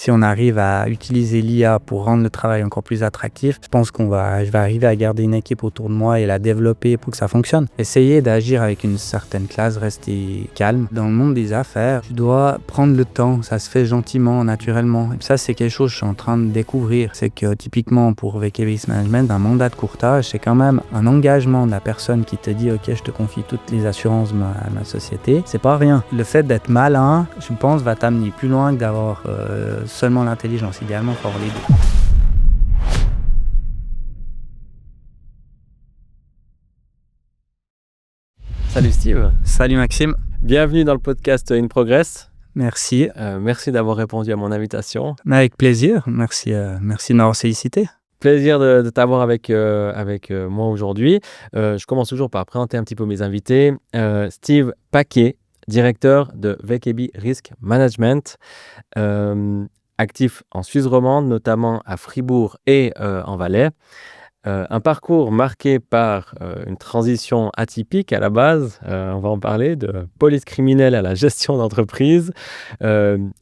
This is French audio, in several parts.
si on arrive à utiliser l'IA pour rendre le travail encore plus attractif, je pense je vais arriver à garder une équipe autour de moi et la développer pour que ça fonctionne. Essayer d'agir avec une certaine classe, rester calme. Dans le monde des affaires, tu dois prendre le temps, ça se fait gentiment, naturellement. Et ça, c'est quelque chose que je suis en train de découvrir. C'est que typiquement pour VK Risk Management, un mandat de courtage, c'est quand même un engagement de la personne qui te dit « Ok, je te confie toutes les assurances de ma société ». C'est pas rien. Le fait d'être malin, je pense, va t'amener plus loin que d'avoir seulement l'intelligence. Idéalement, il faut avoir les deux. Salut Steve. Salut Maxime. Bienvenue dans le podcast In Progress. Merci. Merci d'avoir répondu à mon invitation. Avec plaisir. Merci de m'avoir sollicité. Plaisir de t'avoir avec moi aujourd'hui. Je commence toujours par présenter un petit peu mes invités. Steve Paquet, directeur de VK Risk Management, actif en Suisse romande, notamment à Fribourg et en Valais. Un parcours marqué par une transition atypique à la base, on va en parler, de police criminelle à la gestion d'entreprise,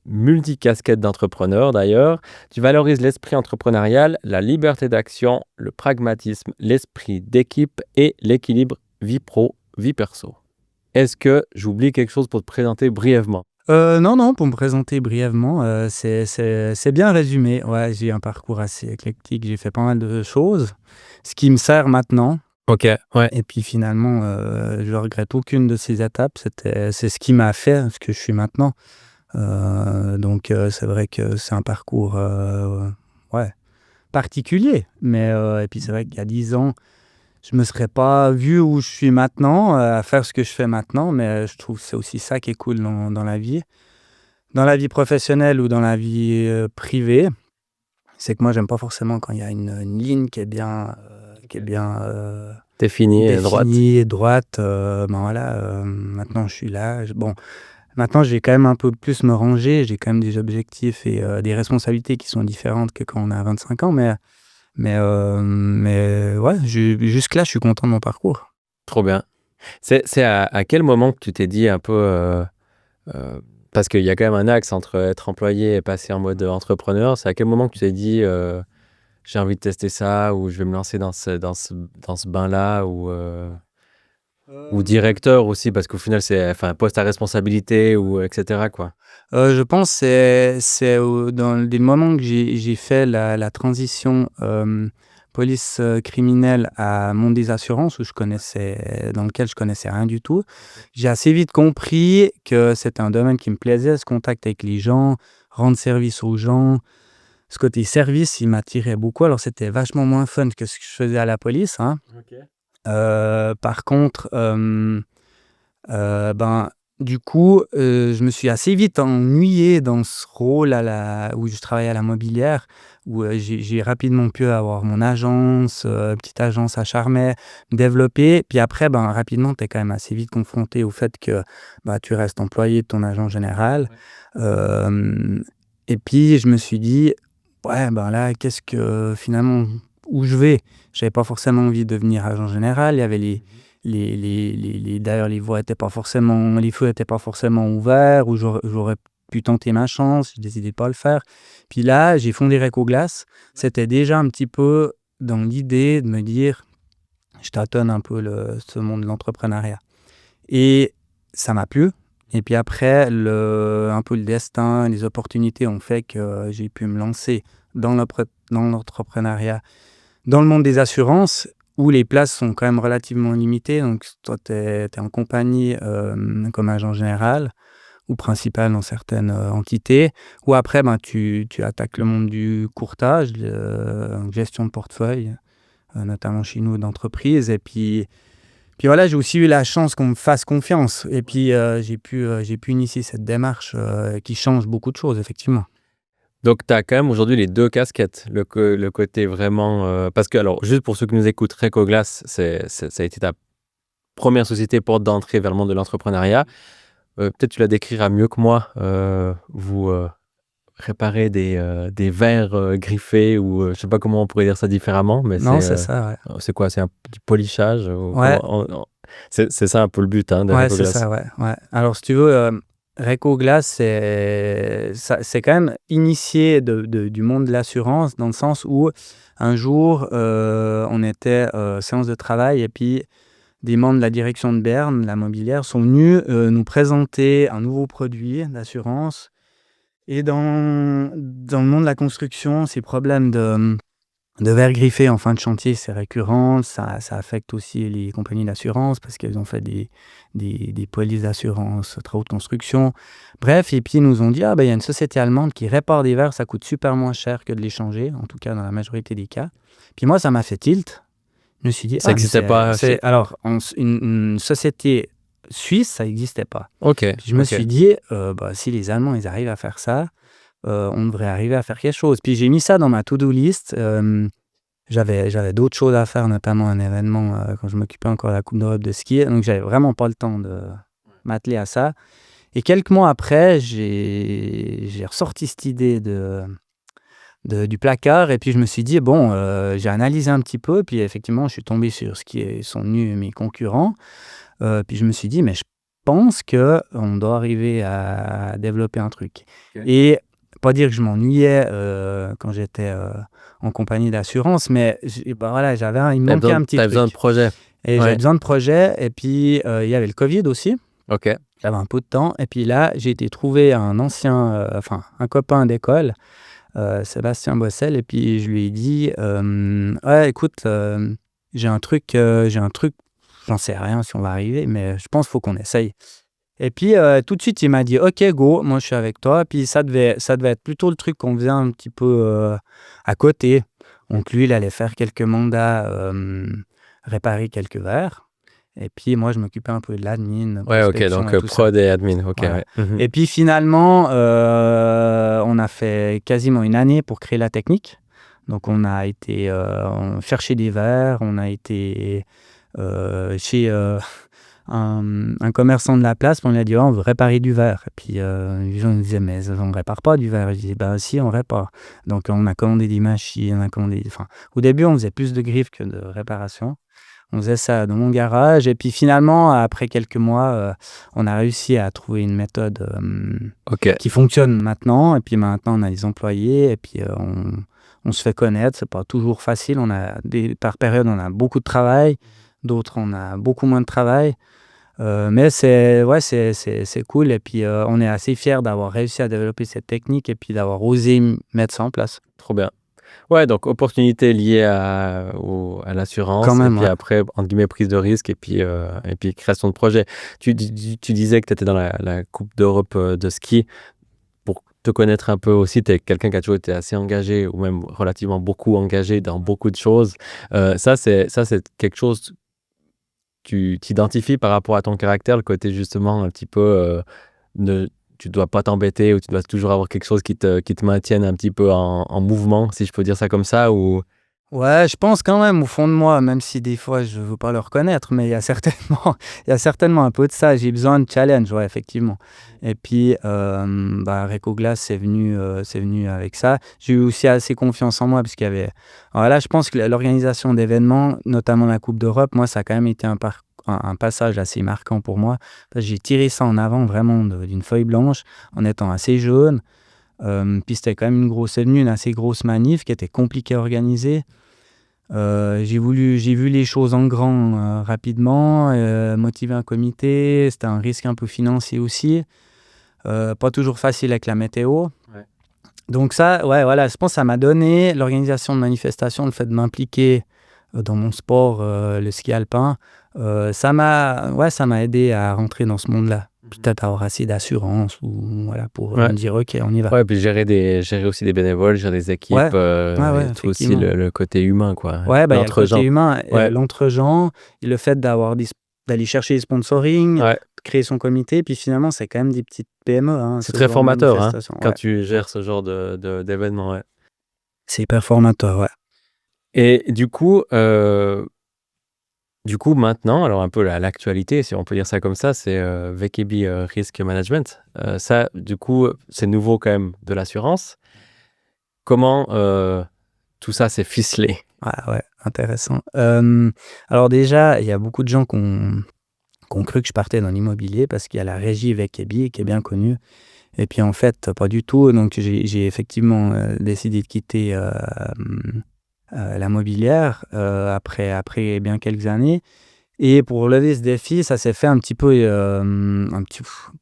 multicasquette d'entrepreneur d'ailleurs. Tu valorises l'esprit entrepreneurial, la liberté d'action, le pragmatisme, l'esprit d'équipe et l'équilibre vie pro, vie perso. Est-ce que j'oublie quelque chose pour te présenter brièvement ? Non, pour me présenter brièvement, c'est bien résumé. Ouais, j'ai un parcours assez éclectique, j'ai fait pas mal de choses, ce qui me sert maintenant. Ok, ouais. Et puis finalement, je regrette aucune de ces étapes. C'est ce qui m'a fait ce que je suis maintenant. Donc c'est vrai que c'est un parcours particulier. Mais et puis c'est vrai qu'il y a 10 ans, je me serais pas vu où je suis maintenant, à faire ce que je fais maintenant, mais je trouve que c'est aussi ça qui est cool dans la vie. Dans la vie professionnelle ou dans la vie privée, c'est que moi, j'aime pas forcément quand il y a une ligne qui est bien Définie et droite. droite. Maintenant, je suis là. Maintenant, je vais quand même un peu plus me ranger. J'ai quand même des objectifs et des responsabilités qui sont différentes que quand on a 25 ans, mais ouais, jusque-là, je suis content de mon parcours. Trop bien. C'est à quel moment que tu t'es dit un peu... parce qu'il y a quand même un axe entre être employé et passer en mode entrepreneur. C'est à quel moment que tu t'es dit j'ai envie de tester ça ou je vais me lancer dans ce bain-là ou directeur aussi parce qu'au final c'est un poste à responsabilité ou etc. quoi. Je pense que c'est dans les moments que j'ai fait la transition police criminelle à monde des assurances dans lequel je connaissais rien du tout. J'ai assez vite compris que c'était un domaine qui me plaisait, ce contact avec les gens, rendre service aux gens. Ce côté service, il m'attirait beaucoup. Alors c'était vachement moins fun que ce que je faisais à la police, hein. Okay. Par contre, du coup, je me suis assez vite ennuyé dans ce rôle où je travaillais à la mobilière, où j'ai rapidement pu avoir mon agence, petite agence à Charmey, me développer. Puis après, rapidement, tu es quand même assez vite confronté au fait que tu restes employé de ton agent général. Ouais. Et puis, je me suis dit, ouais, là, qu'est-ce que finalement, où je vais ? J'avais pas forcément envie de devenir agent général. Il y avait d'ailleurs, les feux étaient pas forcément ouverts, ou j'aurais pu tenter ma chance. J'ai décidé de pas le faire. Puis là, j'ai fondé Recoglass. C'était déjà un petit peu dans l'idée de me dire, je tâtonne un peu ce monde de l'entrepreneuriat. Et ça m'a plu. Et puis après, un peu le destin, les opportunités ont fait que j'ai pu me lancer dans l'entrepreneuriat, dans le monde des assurances, où les places sont quand même relativement limitées. Donc, toi, tu es en compagnie comme agent général ou principal dans certaines entités. Ou après, tu attaques le monde du courtage, gestion de portefeuille, notamment chez nous d'entreprise. Et puis voilà, j'ai aussi eu la chance qu'on me fasse confiance. Et puis, j'ai pu initier cette démarche qui change beaucoup de choses, effectivement. Donc, tu as quand même aujourd'hui les deux casquettes. Le côté vraiment... parce que, alors, juste pour ceux qui nous écoutent, Recoglass, ça a été ta première société porte d'entrée vers le monde de l'entrepreneuriat. Peut-être tu la décriras mieux que moi. Vous réparez des verres griffés ou je ne sais pas comment on pourrait dire ça différemment. Mais non, c'est ça, ouais. C'est quoi ? C'est un petit polissage Ouais. C'est ça un peu le but de ouais, Recoglass. c'est ça, ouais. Alors, si tu veux... Recoglass, c'est quand même initié du monde de l'assurance, dans le sens où un jour, on était séance de travail et puis des membres de la direction de Berne, la mobilière, sont venus nous présenter un nouveau produit d'assurance. Et dans le monde de la construction, ces problèmes de verre griffé en fin de chantier, c'est récurrent. Ça affecte aussi les compagnies d'assurance parce qu'elles ont fait des polices d'assurance travaux de construction. Bref, et puis ils nous ont dit, il y a une société allemande qui répare des verres, ça coûte super moins cher que de les changer, en tout cas dans la majorité des cas. Puis moi, ça m'a fait tilt. Je me suis dit, Ça n'existait pas. alors, une société suisse, ça n'existait pas. Ok. Puis je me suis dit, si les Allemands, ils arrivent à faire ça, on devrait arriver à faire quelque chose. Puis j'ai mis ça dans ma to-do list. J'avais d'autres choses à faire, notamment un événement quand je m'occupais encore de la Coupe d'Europe de ski. Donc, j'avais vraiment pas le temps de m'atteler à ça. Et quelques mois après, j'ai ressorti cette idée du placard. Et puis, je me suis dit, j'ai analysé un petit peu. Puis, effectivement, je suis tombé sur sont venus mes concurrents. Puis, je me suis dit, mais je pense qu'on doit arriver à développer un truc. Ok. Et pas dire que je m'ennuyais quand j'étais en compagnie d'assurance, mais il me manquait un petit T'as truc. besoin de projet. Et j'avais besoin de projet. Et puis, il y avait le Covid aussi. Ok. J'avais un peu de temps. Et puis là, j'ai été trouver un copain d'école, Sébastien Bossel. Et puis, je lui ai dit, écoute, j'ai un truc, j'en sais rien si on va arriver, mais je pense qu'il faut qu'on essaye. Et puis, tout de suite, il m'a dit, OK, go, moi, je suis avec toi. Puis, ça devait être plutôt le truc qu'on faisait un petit peu à côté. Donc, lui, il allait faire quelques mandats, réparer quelques verres. Et puis, moi, je m'occupais un peu de l'admin, Ouais, ok, prospection donc et tout prod et admin, ok. Voilà. Ouais. Mhm. Et puis, finalement, on a fait quasiment une année pour créer la technique. Donc, on a été chercher des verres, on a été chez un commerçant de la place, on lui a dit, on veut réparer du verre. Et puis, les gens nous disaient, mais on ne répare pas du verre. Je disais, si, on répare. Donc, on a commandé des machines, au début, on faisait plus de griffes que de réparation. On faisait ça dans mon garage. Et puis, finalement, après quelques mois, on a réussi à trouver une méthode qui fonctionne maintenant. Et puis, maintenant, on a des employés. Et puis, on se fait connaître. C'est pas toujours facile. Par période, on a beaucoup de travail. D'autres, on a beaucoup moins de travail. Mais c'est cool. Et puis, on est assez fiers d'avoir réussi à développer cette technique et puis d'avoir osé mettre ça en place. Trop bien. Ouais, donc opportunité liée à l'assurance. Quand même, et puis ouais. après, entre guillemets, prise de risque et puis création de projet. Tu disais que tu étais dans la Coupe d'Europe de ski. Pour te connaître un peu aussi, tu es quelqu'un qui a toujours été assez engagé ou même relativement beaucoup engagé dans beaucoup de choses. Ça, c'est quelque chose, tu t'identifies par rapport à ton caractère, le côté justement un petit peu tu dois pas t'embêter ou tu dois toujours avoir quelque chose qui te maintienne un petit peu en mouvement, si je peux dire ça comme ça, ou... Ouais, je pense quand même au fond de moi, même si des fois je veux pas le reconnaître, mais il y a certainement un peu de ça. J'ai besoin de challenge, ouais, effectivement. Et puis, Recoglass, c'est venu avec ça. J'ai eu aussi assez confiance en moi parce qu'il y avait. Alors là, je pense que l'organisation d'événements, notamment la Coupe d'Europe, moi, ça a quand même été un passage assez marquant pour moi. Parce que j'ai tiré ça en avant vraiment d'une feuille blanche en étant assez jeune. Puis c'était quand même une assez grosse manif qui était compliquée à organiser. J'ai vu les choses en grand rapidement, motiver un comité, c'était un risque un peu financier aussi, pas toujours facile avec la météo. Ouais. Donc ça, ouais, voilà, je pense que ça m'a donné l'organisation de manifestations, le fait de m'impliquer dans mon sport, le ski alpin, ça m'a aidé à rentrer dans ce monde-là. Peut-être avoir assez d'assurance ou voilà pour me dire ok, on y va. Ouais, puis gérer aussi des bénévoles, gérer des équipes, Ouais, et tout aussi effectivement. le côté humain, quoi. Ouais, il y a le L'entre-gens. côté humain, Ouais. l'entre-gens, et le fait d'aller chercher des sponsoring, Ouais. créer son comité, puis finalement, c'est quand même des petites PME. C'est ce très genre de formateur, hein, manifestation. quand Ouais. tu gères ce genre d'événement, ouais. C'est hyper formateur, ouais. Et du coup, maintenant, alors un peu l'actualité, si on peut dire ça comme ça, c'est VKB Risk Management. Ça, du coup, c'est nouveau quand même de l'assurance. Comment tout ça s'est ficelé? Ah ouais, intéressant. Alors déjà, il y a beaucoup de gens qui ont ont cru que je partais dans l'immobilier parce qu'il y a la régie VKB qui est bien connue. Et puis en fait, pas du tout. Donc j'ai effectivement décidé de quitter la mobilière après bien quelques années. Et pour relever ce défi, ça s'est fait un petit peu,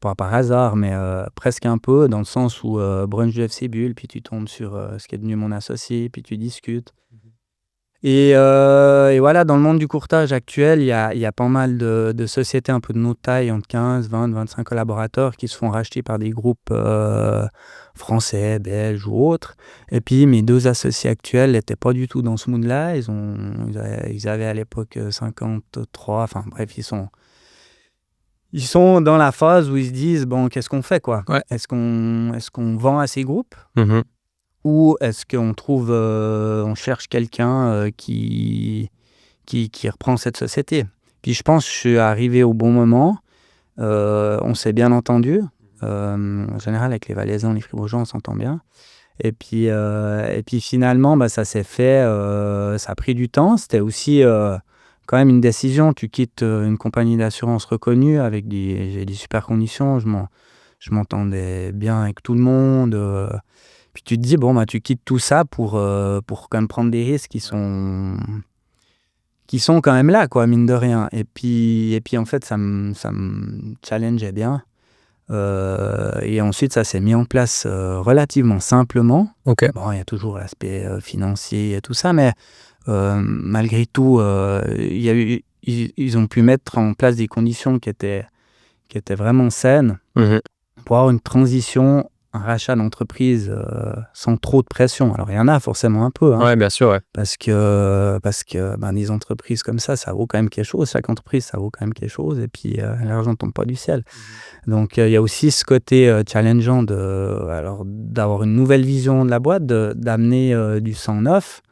pas par hasard, mais presque un peu, dans le sens où brunch du FC Bull, puis tu tombes sur ce qui est devenu mon associé, puis tu discutes. Et voilà, dans le monde du courtage actuel, il y a pas mal de sociétés un peu de notre taille, entre 15, 20, 25 collaborateurs, qui se font racheter par des groupes français, belges ou autres. Et puis mes 2 associés actuels n'étaient pas du tout dans ce mood-là. Ils avaient à l'époque 53, enfin bref, ils sont dans la phase où ils se disent, bon, qu'est-ce qu'on fait, quoi? Ouais. Est-ce qu'on vend à ces groupes? Mhm. Ou est-ce qu'on trouve, on cherche quelqu'un qui reprend cette société? Puis je pense que je suis arrivé au bon moment. On s'est bien entendu. En général, avec les Valaisans, les Fribourgeois, on s'entend bien. Et puis finalement, ça s'est fait. Ça a pris du temps. C'était aussi quand même une décision. Tu quittes une compagnie d'assurance reconnue avec j'ai des super conditions. Je m'entendais bien avec tout le monde. Puis tu te dis, bon, tu quittes tout ça pour quand même prendre des risques qui sont quand même là, quoi, mine de rien. Et puis en fait, ça me challengeait bien. Et ensuite, ça s'est mis en place relativement simplement. Ok. Bon, il y a toujours l'aspect financier et tout ça, mais malgré tout, ils ont pu mettre en place des conditions qui étaient vraiment saines Mhm. pour avoir une transition, un rachat d'entreprise sans trop de pression. Alors, il y en a forcément un peu, hein, Ouais, bien sûr, ouais. parce que des entreprises comme ça vaut quand même quelque chose. Chaque entreprise, ça vaut quand même quelque chose. Et puis, l'argent ne tombe pas du ciel. Donc, il y a aussi ce côté challengeant d'avoir une nouvelle vision de la boîte, d'amener du sang neuf.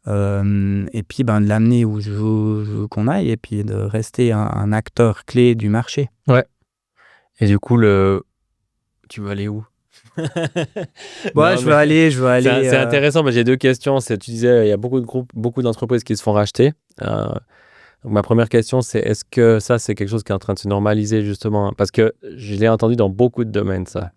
Et puis, de l'amener où je veux qu'on aille. Et puis, de rester un acteur clé du marché. Ouais. Et du coup, tu veux aller où? Ouais, Non, je veux mais aller. c'est intéressant, mais j'ai 2 questions. Tu disais, il y a beaucoup de groupes, beaucoup d'entreprises qui se font racheter. Donc ma première question, c'est est-ce que ça, c'est quelque chose qui est en train de se normaliser, justement? Parce que je l'ai entendu dans beaucoup de domaines, ça.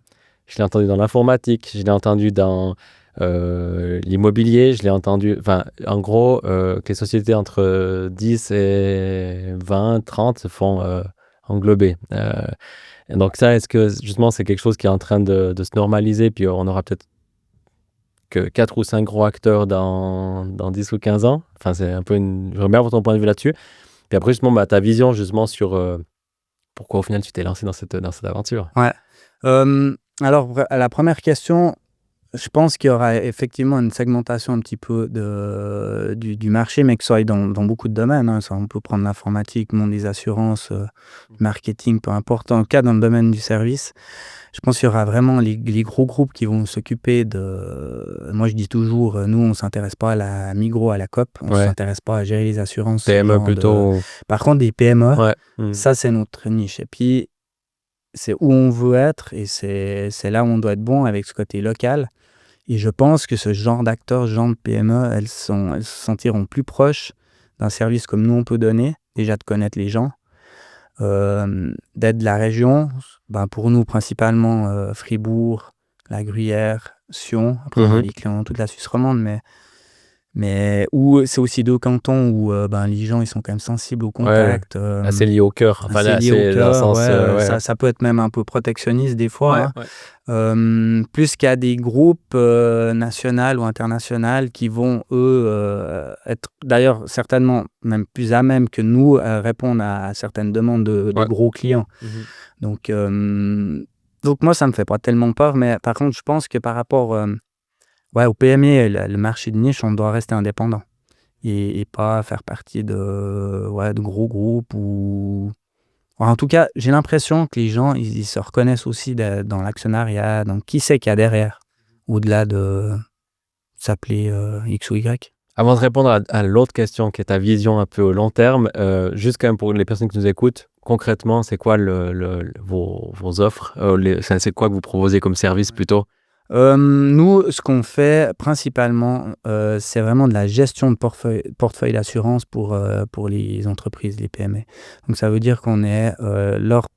Je l'ai entendu dans l'informatique, je l'ai entendu dans l'immobilier, je l'ai entendu... Enfin, en gros, que les sociétés entre 10 et 20, 30 se font englober. Et donc ça, est-ce que justement c'est quelque chose qui est en train de se normaliser, puis on aura peut-être que 4 ou 5 gros acteurs dans 10 ou 15 ans? Enfin, c'est un peu j'aimerais bien avoir ton point de vue là-dessus. Puis après, justement, ta vision justement sur pourquoi au final tu t'es lancé dans cette aventure. Ouais. Alors, à la première question, je pense qu'il y aura effectivement une segmentation un petit peu du marché, mais que ça aille dans beaucoup de domaines, hein. Ça, on peut prendre l'informatique, le monde des assurances, marketing, peu importe. En tout cas, dans le domaine du service, je pense qu'il y aura vraiment les gros groupes qui vont s'occuper de... Moi, je dis toujours, nous, on ne s'intéresse pas à la Migros, à la Coop. On ne Ouais. s'intéresse pas à gérer les assurances. PME genre plutôt. Par contre, des PME, Ouais. ça, c'est notre niche. Et puis, c'est où on veut être et c'est là où on doit être bon avec ce côté local. Et je pense que ce genre d'acteurs, ce genre de PME, elles se sentiront plus proches d'un service comme nous on peut donner, déjà de connaître les gens, d'être de la région, pour nous principalement Fribourg, la Gruyère, Sion, après on a des clients dans toute la Suisse romande, mais où c'est aussi 2 cantons où les gens ils sont quand même sensibles au contact. Assez lié au cœur. Enfin, assez là, lié au c'est dans le cœur, sens... ouais. Ça peut être même un peu protectionniste des fois, hein. Plus qu'il y a des groupes nationaux ou internationaux qui vont, eux, être d'ailleurs certainement même plus à même que nous répondre à certaines demandes de gros clients. Donc moi, ça me fait pas tellement peur, mais par contre, je pense que par rapport au PME, le marché de niche, on doit rester indépendant et pas faire partie de gros groupes ou... En tout cas, j'ai l'impression que les gens, ils se reconnaissent aussi dans l'actionnariat, donc qui c'est qu'il y a derrière, au-delà de s'appeler X ou Y. Avant de répondre à l'autre question, qui est ta vision un peu au long terme, juste quand même pour les personnes qui nous écoutent, concrètement, c'est quoi vos offres? C'est quoi que vous proposez comme service plutôt? Nous, ce qu'on fait principalement, c'est vraiment de la gestion de portefeuille d'assurance pour les entreprises, les PME. Donc ça veut dire qu'on est, leur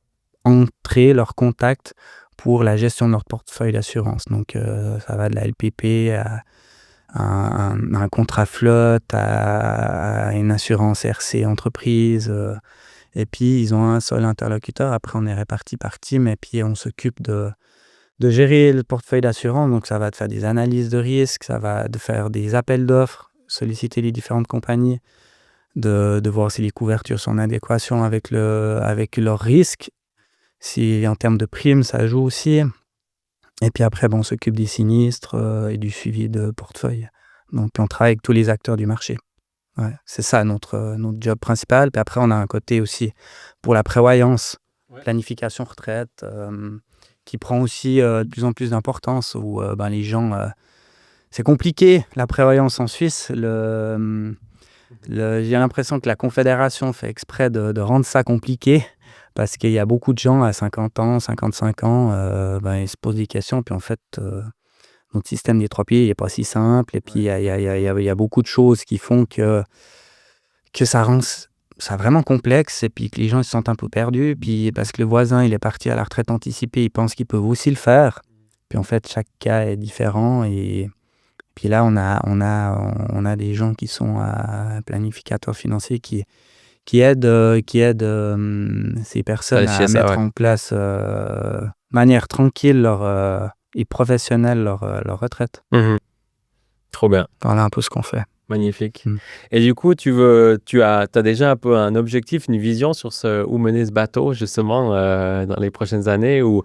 entrée, leur contact pour la gestion de leur portefeuille d'assurance. Donc ça va de la LPP à un contrat flotte, à une assurance RC entreprise, et puis ils ont un seul interlocuteur. Après on est répartis par team et puis on s'occupe de gérer le portefeuille d'assurance. Donc ça va de faire des analyses de risque, ça va de faire des appels d'offres, solliciter les différentes compagnies, de voir si les couvertures sont en adéquation avec leurs risques, si en termes de primes ça joue aussi. Et puis après, on s'occupe des sinistres et du suivi de portefeuille. Donc on travaille avec tous les acteurs du marché. Ouais, c'est ça notre job principal. Puis après, on a un côté aussi pour la prévoyance, planification retraite, qui prend aussi de plus en plus d'importance, où les gens... c'est compliqué, la prévoyance en Suisse. J'ai l'impression que la Confédération fait exprès de rendre ça compliqué, parce qu'il y a beaucoup de gens à 50 ans, 55 ans, ils se posent des questions, puis en fait, notre système des 3 piliers n'est pas si simple, et puis il y a beaucoup de choses qui font que ça rend ça vraiment complexe, et puis que les gens ils se sentent un peu perdus, puis parce que le voisin il est parti à la retraite anticipée, ils pensent qu'ils peuvent aussi le faire, puis en fait chaque cas est différent, et puis là on a des gens qui sont planificateurs financiers qui aident ces personnes à Vérifier ça, mettre ouais. en place de manière tranquille et professionnelle leur retraite. Mmh. Trop bien, Voilà un peu ce qu'on fait. magnifique. Mmh. Et du coup, tu as déjà un peu un objectif, une vision sur où mener ce bateau justement, dans les prochaines années, ou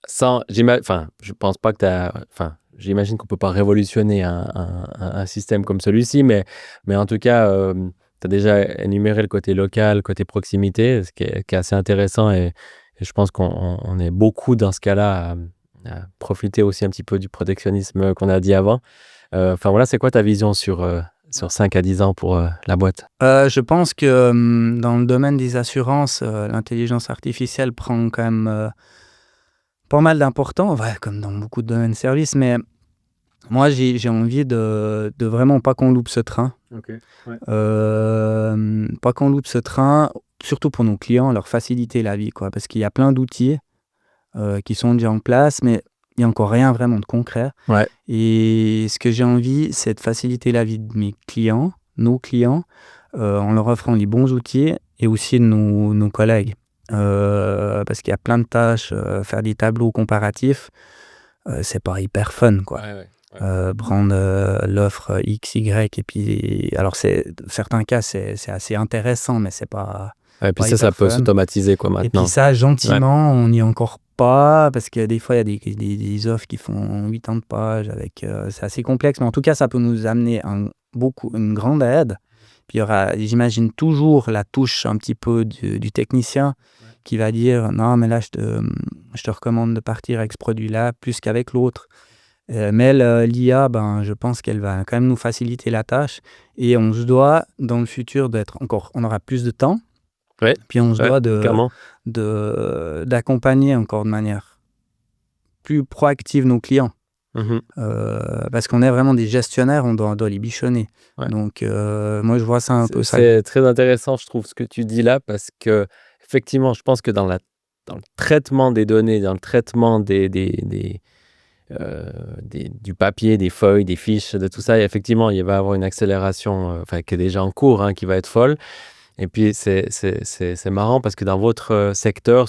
sans je pense pas que j'imagine qu'on peut pas révolutionner un système comme celui-ci, mais en tout cas, tu as déjà énuméré le côté local, côté proximité, ce qui est assez intéressant, et je pense qu'on est beaucoup dans ce cas-là à profiter aussi un petit peu du protectionnisme qu'on a dit avant. Voilà, c'est quoi ta vision sur 5 à 10 ans pour, la boîte? Je pense que, dans le domaine des assurances, l'intelligence artificielle prend quand même pas mal d'importance, ouais, comme dans beaucoup de domaines de services, mais moi j'ai envie de vraiment pas qu'on loupe ce train. OK, ouais. Pas qu'on loupe ce train, surtout pour nos clients, leur faciliter la vie, quoi. Parce qu'il y a plein d'outils qui sont déjà en place, mais il n'y a encore rien vraiment de concret. Ouais. Et ce que j'ai envie, c'est de faciliter la vie de mes clients, nos clients, en leur offrant les bons outils, et aussi de nos collègues. Parce qu'il y a plein de tâches, faire des tableaux comparatifs, c'est pas hyper fun, quoi. Ouais, ouais, ouais. Prendre l'offre X, Y, et puis alors certains cas c'est assez intéressant, mais c'est pas Ouais, puis ça hyper peut fun. s'automatiser quoi Et puis maintenant. ça, gentiment, on n'y est encore pas, parce que des fois il y a des offres qui font 80 de pages avec, c'est assez complexe, mais en tout cas ça peut nous amener une grande aide. Puis il y aura, j'imagine, toujours la touche un petit peu du technicien qui va dire: «Non mais là je te recommande de partir avec ce produit-là plus qu'avec l'autre». Mais l'IA, je pense qu'elle va quand même nous faciliter la tâche, et on se doit dans le futur on aura plus de temps, Ouais, puis on se ouais, doit clairement. d'accompagner encore de manière plus proactive nos clients. Mmh. Parce qu'on est vraiment des gestionnaires, on doit les bichonner. Ouais. Donc moi je vois ça un peu ça. C'est très intéressant, je trouve, ce que tu dis là, parce qu'effectivement, je pense que dans le traitement des données, dans le traitement du papier, des feuilles, des fiches, de tout ça, effectivement, il va y avoir une accélération, qui est déjà en cours, hein, qui va être folle. Et puis, c'est marrant parce que dans votre secteur,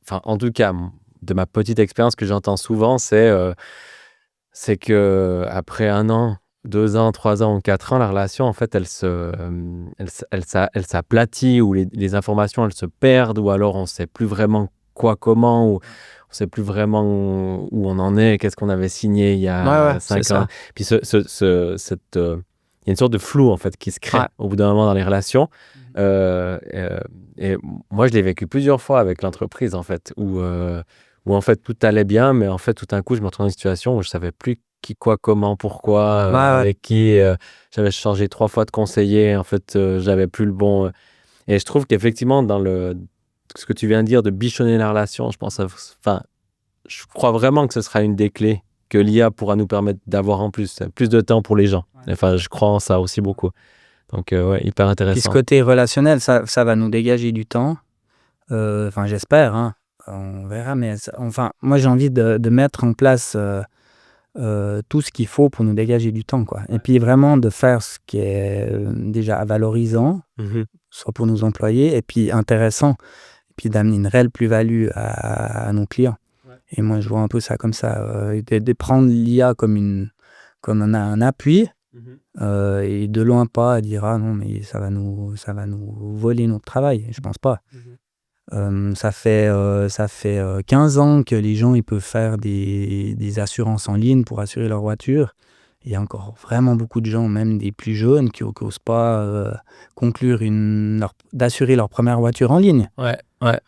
en tout cas, de ma petite expérience, que j'entends souvent, c'est que après 1 an, 2 ans, 3 ans ou 4 ans, la relation, en fait, elle s'aplatit, ou les informations, elles se perdent, ou alors on ne sait plus vraiment quoi, comment, ou on ne sait plus vraiment où on en est, qu'est-ce qu'on avait signé il y Ouais, ouais, a c'est 5 ans. ça. Puis il y a une sorte de flou, en fait, qui se crée Ouais. au bout d'un moment dans les relations. Et moi, je l'ai vécu plusieurs fois avec l'entreprise, en fait, où en fait, tout allait bien, mais en fait, tout d'un coup, je me retrouve dans une situation où je savais plus qui, quoi, comment, pourquoi, Ouais, ouais. avec qui. J'avais changé 3 fois de conseiller. En fait, j'avais plus le bon. Et je trouve qu'effectivement, ce que tu viens de dire, de bichonner la relation, je pense, je crois vraiment que ce sera une des clés que l'IA pourra nous permettre d'avoir en plus de temps pour les gens. Ouais. Enfin, je crois en ça aussi beaucoup. Donc, ouais, hyper Puis ce intéressant. côté relationnel, ça va nous dégager du temps. Enfin, j'espère, hein. On verra, mais enfin, moi, j'ai envie de mettre en place tout ce qu'il faut pour nous dégager du temps, quoi. Et puis vraiment de faire ce qui est déjà valorisant, Mmh. soit pour nos employés, et puis intéressant, et puis d'amener une réelle plus-value à nos clients. Ouais. Et moi, je vois un peu ça comme ça, de prendre l'IA comme un appui, Mmh. et de loin pas à dire: «Ah non, mais ça va nous voler notre travail». Je pense pas. Mmh. Ça fait 15 ans que les gens ils peuvent faire des assurances en ligne pour assurer leur voiture. Il y a encore vraiment beaucoup de gens, même des plus jeunes, qui osent pas conclure d'assurer leur première voiture en ligne. Ouais, ouais.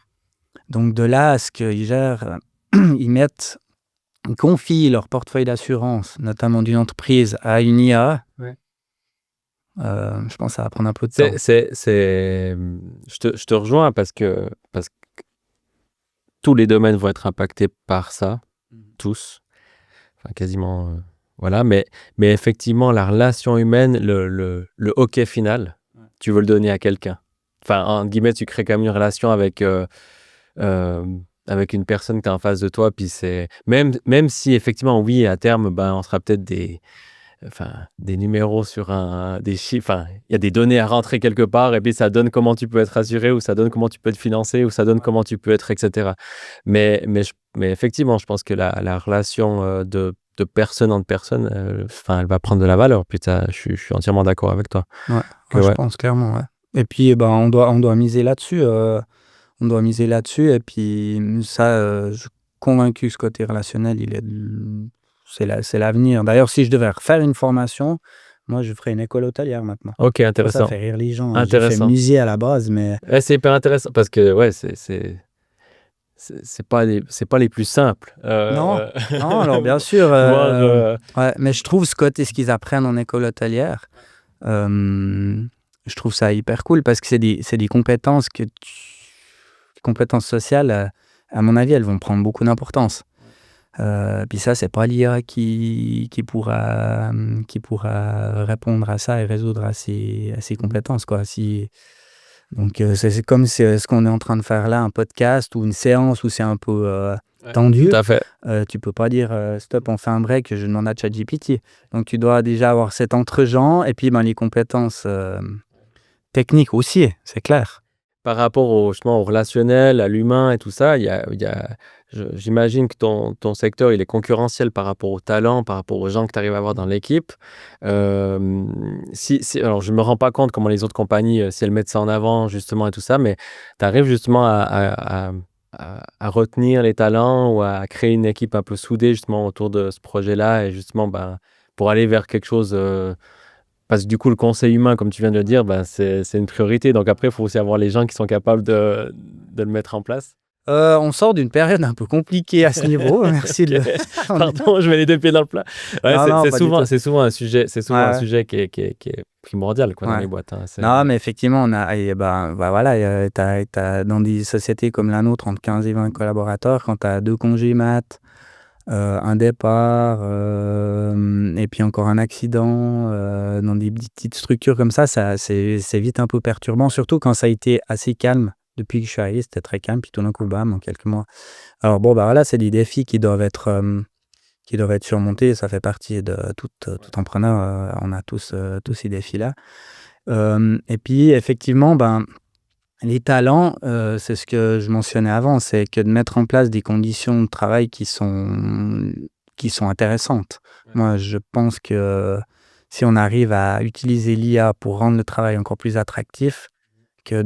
Donc de là à ce qu'ils gèrent, ils confient leur portefeuille d'assurance, notamment d'une entreprise, à une IA. Ouais. Je pense que ça va prendre un peu de temps. Je te rejoins parce que tous les domaines vont être impactés par ça, tous, enfin quasiment, voilà. Mais effectivement, la relation humaine, le OK final, Ouais. tu veux le donner à quelqu'un. Enfin, entre guillemets, tu crées quand même une relation avec une personne que tu as en face de toi, puis c'est même si effectivement, oui, à terme, ben, on sera peut-être des numéros sur des chiffres, enfin, il y a des données à rentrer quelque part et puis ça donne comment tu peux être assuré ou ça donne comment tu peux être financé ou ça donne comment tu peux être, et cetera. Mais effectivement, je pense que la relation de personne en personne, enfin, elle va prendre de la valeur. Puis je suis entièrement d'accord avec toi. Ouais, Que ouais, je ouais. pense clairement, ouais. Et puis, ben, on doit miser là-dessus, on doit miser là-dessus, et puis ça, je suis convaincu, ce côté relationnel, c'est l'avenir. D'ailleurs, si je devais refaire une formation, moi, je ferais une école hôtelière maintenant. Ok, Ça intéressant. fait rire les gens, hein. J'ai fait Intéressant. musée à la base, mais Ouais, c'est hyper intéressant parce que ouais, c'est pas les plus simples. non, non, alors bien sûr, Voire, ouais, mais je trouve ce qu'ils apprennent en école hôtelière, je trouve ça hyper cool parce que c'est des compétences compétences sociales, à mon avis, elles vont prendre beaucoup d'importance. Puis ça, c'est pas l'IA qui pourra répondre à ça et résoudre à ces compétences, quoi. Donc, c'est comme ce qu'on est en train de faire là, un podcast ou une séance où c'est un peu ouais, tendu. tout à fait. Tu peux pas dire stop, on fait un break, je demande à ChatGPT. Donc, tu dois déjà avoir cet entre-gens, et puis ben, les compétences techniques aussi, c'est clair. Par rapport justement au relationnel, à l'humain et tout ça, j'imagine que ton secteur, il est concurrentiel par rapport au talent, par rapport aux gens que tu arrives à avoir dans l'équipe. Alors, je ne me rends pas compte comment les autres compagnies, si elles mettent ça en avant justement et tout ça, mais tu arrives justement à retenir les talents ou à créer une équipe un peu soudée justement autour de ce projet-là et justement ben, pour aller vers quelque chose. Parce que du coup, le conseil humain, comme tu viens de le dire, ben, c'est une priorité. Donc après, il faut aussi avoir les gens qui sont capables de le mettre en place. On sort d'une période un peu compliquée à ce niveau. Merci de le. Ok. Pardon, je mets les deux pieds dans le plat. Ouais, Non, non, pas du tout. c'est souvent un sujet, Ouais, ouais. qui est primordial quoi, dans Ouais. les boîtes. Hein. Non, mais effectivement, voilà, t'as dans des sociétés comme la nôtre, entre 15 et 20 collaborateurs, quand tu as 2 congés mat, un départ, et puis encore un accident, dans des petites structures comme ça, c'est vite un peu perturbant, surtout quand ça a été assez calme. Depuis que je suis arrivé, c'était très calme, puis tout d'un coup, bam, en quelques mois. Alors bon, bah voilà, c'est des défis qui doivent être surmontés. Ça fait partie de tout entrepreneur, on a tous ces défis-là. Et puis effectivement, ben, les talents, c'est ce que je mentionnais avant, c'est que de mettre en place des conditions de travail qui sont intéressantes. Ouais. Moi, je pense que si on arrive à utiliser l'IA pour rendre le travail encore plus attractif, je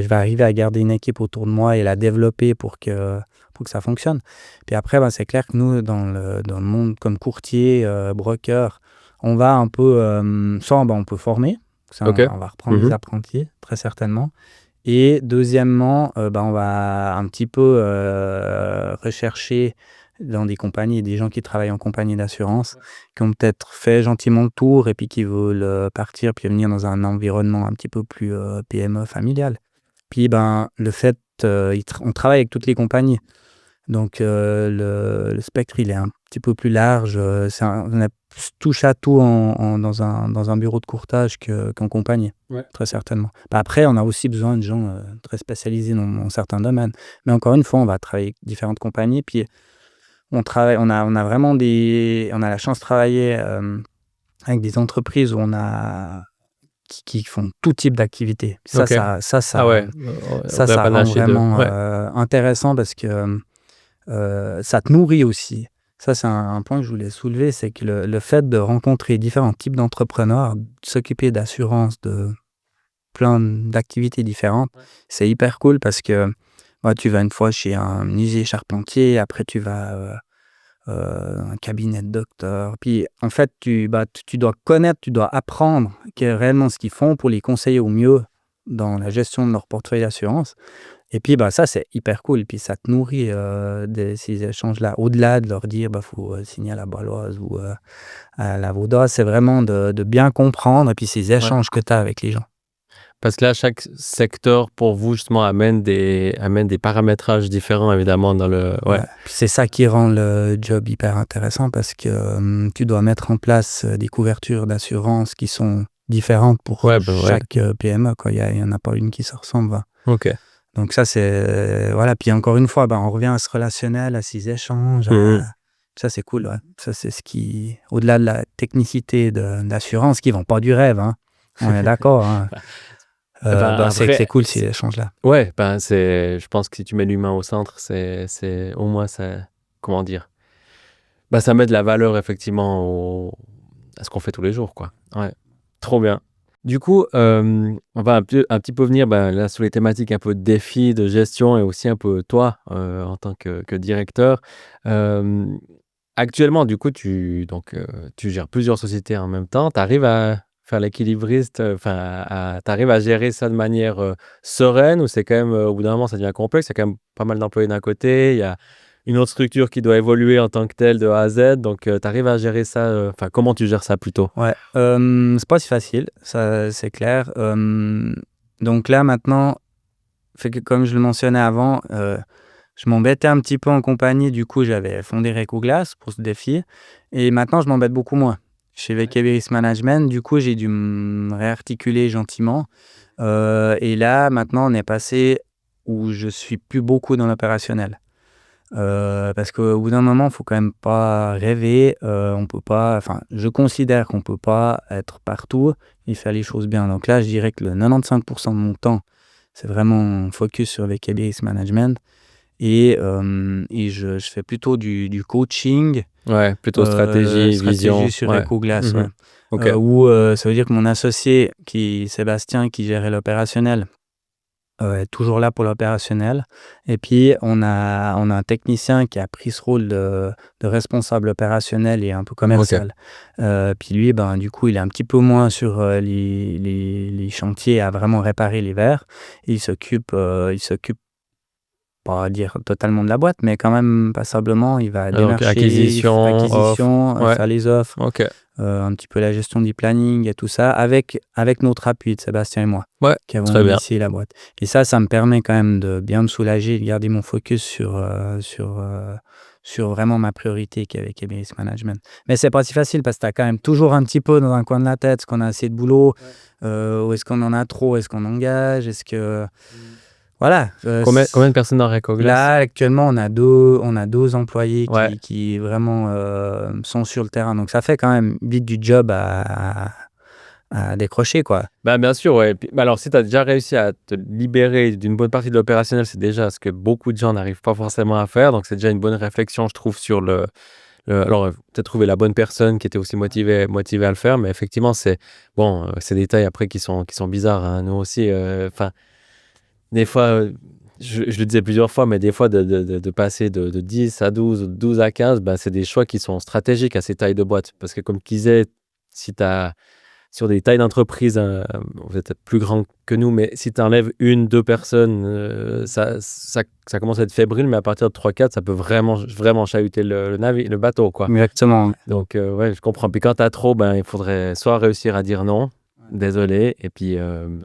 vais arriver à garder une équipe autour de moi et la développer pour que ça fonctionne. Puis après, ben, c'est clair que nous, dans le monde comme courtier, broker, on va un peu, soit ben, on peut former, ça, Ok. on va reprendre des Mhm. apprentis, très certainement. Et deuxièmement, ben, on va un petit peu rechercher dans des compagnies, des gens qui travaillent en compagnie d'assurance, qui ont peut-être fait gentiment le tour et puis qui veulent partir puis venir dans un environnement un petit peu plus PME familial. Puis ben, le fait on travaille avec toutes les compagnies. Donc le spectre, il est un petit peu plus large, on a plus touche à tout dans un bureau de courtage qu'en compagnie, Ouais. très certainement. Bah, après, on a aussi besoin de gens, très spécialisés dans certains domaines. Mais encore une fois, on va travailler avec différentes compagnies, puis on a vraiment on a la chance de travailler, avec des entreprises où on a qui font tout type d'activités. OK. Ah ouais, Ça vrai rend panache des 2. vraiment, Ouais. intéressant parce que, ça te nourrit aussi. Ça, c'est un point que je voulais soulever, c'est que le fait de rencontrer différents types d'entrepreneurs, de s'occuper d'assurance, de plein d'activités différentes, Ouais. c'est hyper cool parce que, bah, tu vas une fois chez un menuisier charpentier, après tu vas, un cabinet de docteur. Puis en fait, tu dois connaître, tu dois apprendre réellement ce qu'ils font pour les conseiller au mieux dans la gestion de leur portefeuille d'assurance. Et puis, bah, ça, c'est hyper cool. Puis ça te nourrit, ces échanges-là. Au-delà de leur dire, bah, faut signer à la Baloise ou à la Vaudoise, c'est vraiment de bien comprendre et puis ces Ouais. échanges que tu as avec les gens. Parce que là, chaque secteur pour vous justement amène des paramétrages différents évidemment dans le ouais. Ouais. Puis c'est ça qui rend le job hyper intéressant parce que tu dois mettre en place des couvertures d'assurance qui sont différentes pour Ouais, bah, ouais. chaque PME, quoi. Il y en a pas une qui se ressemble, va. OK. Donc ça, c'est voilà. Puis encore une fois, on revient à ce relationnel, à ces échanges. Mmh. Ça, c'est cool, ouais. Ça, c'est ce qui, au-delà de la technicité d'assurance, qui vend pas du rêve, hein. On est d'accord, hein. Ben, C'est après, cool ces échanges-là. ouais, ben, je pense que si tu mets l'humain au centre, c'est au moins ça comment dire? Bah, ça met de la valeur effectivement à ce qu'on fait tous les jours, quoi. Ouais, trop bien. Du coup, on va un petit peu venir, ben, là, sur les thématiques un peu de défis, de gestion et aussi un peu toi, en tant que directeur. Hem, Actuellement, du coup, tu gères plusieurs sociétés en même temps. Tu arrives à faire l'équilibriste, enfin, tu arrives à gérer ça de manière, sereine ou c'est quand même, au bout d'un moment, ça devient complexe? Il y a quand même pas mal d'employés d'un côté, il y a une autre structure qui doit évoluer en tant que telle de A à Z, donc tu arrives à gérer ça, enfin, comment tu gères ça plutôt? Ouais, c'est pas si facile, ça, c'est clair. Donc là, maintenant, fait que comme je le mentionnais avant, je m'embêtais un petit peu en compagnie. Du coup, j'avais fondé Recoglass pour ce défi et maintenant, je m'embête beaucoup moins. Chez Ouais. VKB Risk Management, du coup, j'ai dû me réarticuler gentiment, et là, maintenant, on est passé où je suis plus beaucoup dans l'opérationnel. Parce qu'au bout d'un moment, il faut quand même pas rêver, on peut pas, enfin, je considère qu'on peut pas être partout et faire les choses bien. Donc là, je dirais que le 95 de mon temps, c'est vraiment focus sur les KBS management et je fais plutôt du coaching, Ouais, plutôt stratégie, stratégie vision, sur ouais. EcoGlass, Mmh. ouais. OK. Où, ça veut dire que mon associé Sébastien, qui gérait l'opérationnel, est toujours là pour l'opérationnel et puis on a un technicien qui a pris ce rôle de responsable opérationnel et un peu OK. commercial. Puis lui, du coup, il est un petit peu moins sur, les chantiers à vraiment réparer les verres. Il s'occupe pas dire totalement de la boîte, mais quand même passablement. Il va Ah donc démarcher, acquisition, offre, acquisition, ouais. faire les offres, OK. un petit peu la gestion du planning et tout ça, avec notre appui de Sébastien et moi, Ouais, qui avons très bien. initié la boîte. Et ça me permet quand même de bien me soulager, de garder mon focus sur vraiment ma priorité qui est avec Risk Management. Mais c'est pas si facile parce que tu as quand même toujours un petit peu dans un coin de la tête, est-ce qu'on a assez de boulot? Ou est-ce qu'on en a trop? Est-ce qu'on engage? Est-ce que voilà, Combien de personnes dans Recoglass? là, actuellement, on a deux employés Ouais. qui vraiment, sont sur le terrain. Donc ça fait quand même vite du job à décrocher, quoi. Bah, bien sûr, ouais. Puis, bah, alors si tu as déjà réussi à te libérer d'une bonne partie de l'opérationnel, c'est déjà ce que beaucoup de gens n'arrivent pas forcément à faire, donc c'est déjà une bonne réflexion, je trouve, sur alors, peut-être trouver la bonne personne qui était aussi motivée à le faire, mais effectivement, c'est bon, ces détails après qui sont bizarres, hein. Nous aussi, enfin, des fois, je le disais plusieurs fois, mais des fois de passer de 10 à 12 ou de 12 à 15, bah, c'est des choix qui sont stratégiques à ces tailles de boîte. Parce que comme tu disais, si tu as sur des tailles d'entreprise, vous êtes plus grand que nous, mais si tu enlèves 1-2 personnes, ça commence à être fébrile, mais à partir de 3-4, ça peut vraiment vraiment chahuter le bateau, quoi. Exactement. Donc ouais, je comprends. Puis quand tu as trop, ben, il faudrait soit réussir à dire non, désolé et puis,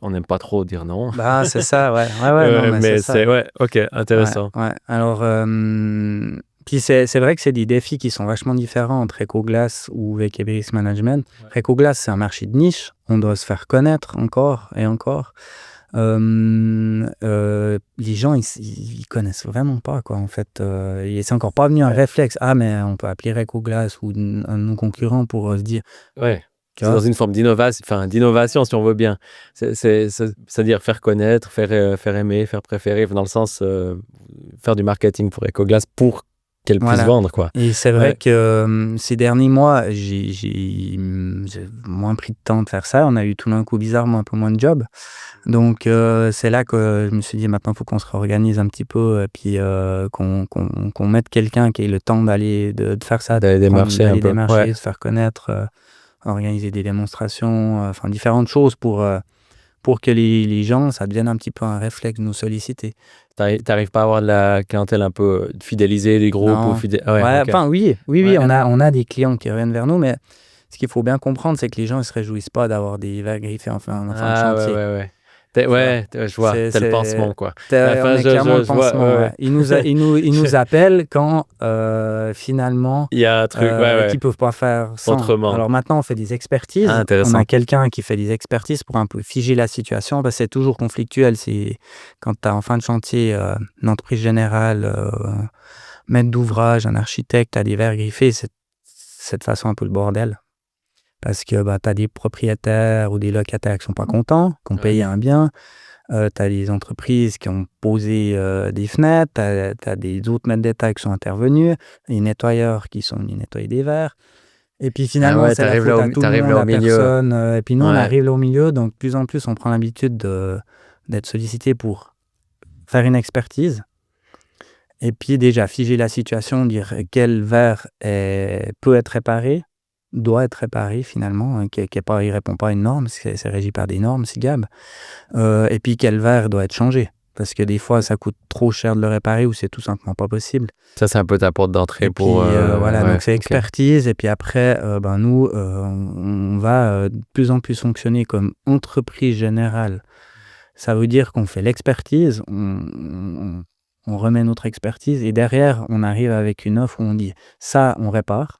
on n'aime pas trop dire non. Bah, c'est ça, ouais. Ouais, ouais, non, mais c'est Mais ça. c'est ouais, OK, Ouais, intéressant. ouais. Alors, puis c'est vrai que c'est des défis qui sont vachement différents entre EcoGlass ou VKB Risk Management. Ouais. EcoGlass, c'est un marché de niche. On doit se faire connaître encore et encore. Les gens, ils connaissent vraiment pas, quoi, en fait. Et c'est encore pas venu un Ouais. réflexe. Ah, mais on peut appeler EcoGlass ou un de nos concurrents pour se dire, Ouais, tu c'est dans vois? une forme d'innovation si on veut bien. C'est-à-dire faire connaître, faire aimer, faire préférer, dans le sens, faire du marketing pour EcoGlass pour qu'elle puisse Voilà. vendre, quoi. Et c'est vrai Ouais. que ces derniers mois, j'ai moins pris de temps de faire ça. On a eu tout d'un coup, bizarrement, un peu moins de job. Donc, c'est là que je me suis dit, maintenant, il faut qu'on se réorganise un petit peu et puis qu'on mette quelqu'un qui ait le temps de faire ça, D'aller démarcher un d'aller peu. Ouais. démarcher, se faire connaître, organiser des démonstrations, enfin différentes choses pour que les gens, ça devienne un petit peu un réflexe de nous solliciter. Tu arrives pas à avoir de la clientèle un peu, fidéliser les groupes ou Non. ouais, Ouais, OK. enfin oui, oui, oui, Ouais. on a des clients qui reviennent vers nous, mais ce qu'il faut bien comprendre, c'est que les gens ne se réjouissent pas d'avoir des verres griffés en fin de Ah ouais, chantier, ouais, ouais. tu vois? Je vois, tu le C'est pansement, quoi. on Enfin, est clairement le je vois, pansement, ouais, ouais. ouais. Ils nous appellent quand, finalement, Il y a un truc, ouais, qu'ils ouais, peuvent pas faire sans. autrement. Alors maintenant, on fait des Ah, expertises. On a intéressant. quelqu'un qui fait des expertises pour un peu figer la situation, parce que c'est toujours conflictuel. C'est quand tu as en fin de chantier, une entreprise générale, maître d'ouvrage, un architecte, tu as des verres griffés, c'est de façon un peu le bordel. Parce que bah, tu as des propriétaires ou des locataires qui sont pas contents, qui ont Ouais. payé un bien. Tu as des entreprises qui ont posé des fenêtres. Tu as des autres maîtres d'État qui sont intervenus. Les nettoyeurs qui sont venus nettoyer des verres. Et puis Ah finalement, ouais, c'est la faute à tout le monde, là au à milieu. personne. Et puis nous, on Ouais. arrive là au milieu. Donc, de plus en plus, on prend l'habitude d'être sollicité pour faire une expertise. Et puis déjà, figer la situation, dire quel verre peut être réparé, doit être réparé finalement, il répond pas à une norme, c'est régi par des normes, SIGAB. Et puis quel verre doit être changé. Parce que des fois, ça coûte trop cher de le réparer ou c'est tout simplement pas possible. Ça, c'est un peu ta porte d'entrée Et pour, puis voilà, ouais, donc c'est OK. expertise. Et puis après, ben nous, on va de plus en plus fonctionner comme entreprise générale. Ça veut dire qu'on fait l'expertise, on remet notre expertise et derrière, on arrive avec une offre où on dit: «Ça, on répare,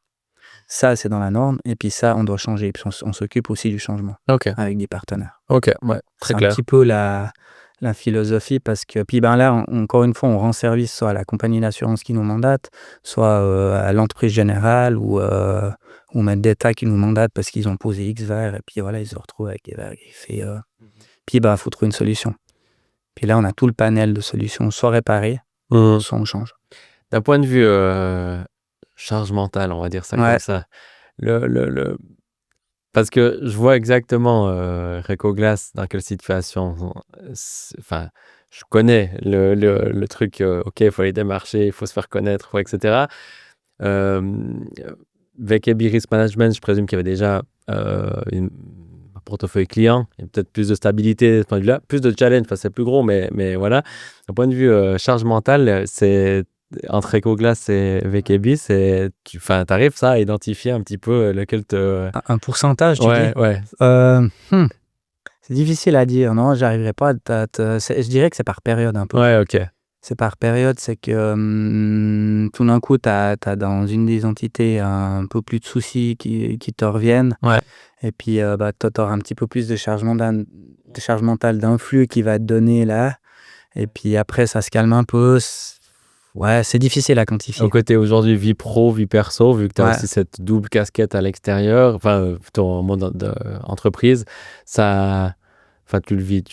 ça, c'est dans la norme et puis ça, on doit changer» et puis on s'occupe aussi du changement OK. avec des partenaires. OK, ouais, très C'est un clair. petit peu la philosophie parce que puis, ben, là, encore une fois, on rend service soit à la compagnie d'assurance qui nous mandate, soit, à l'entreprise générale ou maître d'État qui nous mandate parce qu'ils ont posé X verres et puis voilà, ils se retrouvent avec des verres griffés, puis, bah, faut trouver une solution. Puis là, on a tout le panel de solutions, soit réparer, Mmh. soit on change. D'un point de vue, charge mentale, on va dire ça comme Ouais, ça. Le Parce que je vois exactement, Recoglass dans quelle situation, enfin, je connais le truc, OK, il faut aller démarcher, il faut se faire connaître, faut et cetera. VKB Risk Management, je présume qu'il y avait déjà, un portefeuille client, il y a peut-être plus de stabilité de ce point de vue-là, plus de challenge, enfin, c'est plus gros, mais voilà. D'un point de vue, charge mentale, c'est entre Recoglass et VKB, tu arrives ça à identifier un petit peu, lequel te un pourcentage, tu dis? ouais, ouais. Mmh, c'est difficile à dire, non, j'arriverai pas à te je dirais que c'est par période un peu. Ouais, OK. C'est par période, c'est que, tout d'un coup, tu as dans une des entités un peu plus de soucis qui te reviennent Ouais. et puis, bah, toi, tu auras un petit peu plus de charge mentale d'influx qui va te donner là et puis après ça se calme un peu. Ouais, c'est difficile à Au quantifier. côté aujourd'hui vie pro, vie perso, vu que tu as Ouais. aussi cette double casquette à l'extérieur, enfin, plutôt en mode entreprise, ça enfin, tu le vis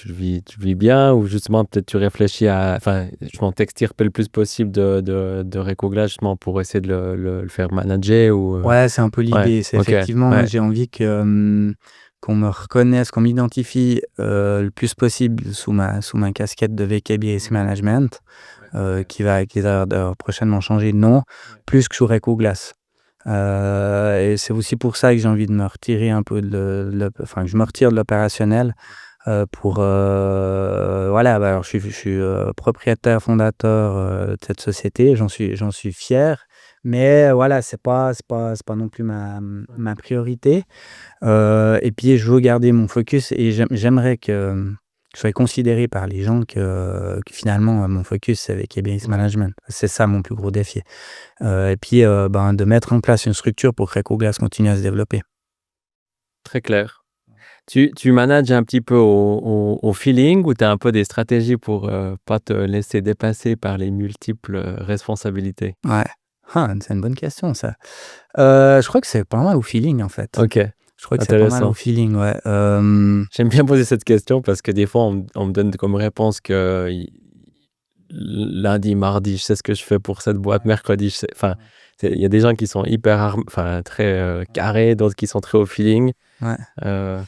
bien ou justement peut-être tu réfléchis à enfin, justement t'extirper le plus possible de Recoglass justement pour essayer de le faire manager ou, Ouais, c'est un peu ouais, l'idée. C'est OK, effectivement, moi, ouais, j'ai envie que, qu'on me reconnaisse, qu'on m'identifie, le plus possible sous ma casquette de VKB Risk Management, qui va d'ailleurs prochainement changer de nom, plus que sous Recoglass. Et c'est aussi pour ça que j'ai envie de me retirer un peu enfin, que je me retire de l'opérationnel, pour, voilà, bah, alors je suis, propriétaire fondateur, de cette société, j'en suis fier, Mais voilà, c'est pas non plus ma priorité. Et puis je veux garder mon focus et j'aimerais que je sois considéré par les gens que finalement, mon focus, c'est avec Risk Ouais. Management. C'est ça mon plus gros défi. Et puis, de mettre en place une structure pour que Recoglass continue à se développer. Très clair. Tu manages un petit peu au feeling ou tu as un peu des stratégies pour, pas te laisser dépasser par les multiples, responsabilités? Ouais. Ah, c'est une bonne question ça. Je crois que c'est pas mal au feeling, en fait. OK, Je crois que c'est pas mal au intéressant. feeling, ouais. J'aime bien poser cette question parce que des fois on me donne comme réponse que i lundi, mardi, je sais ce que je fais pour cette boîte, mercredi, je sais enfin, il y a des gens qui sont hyper enfin très, carrés, d'autres qui sont très au feeling. Ouais. Heu,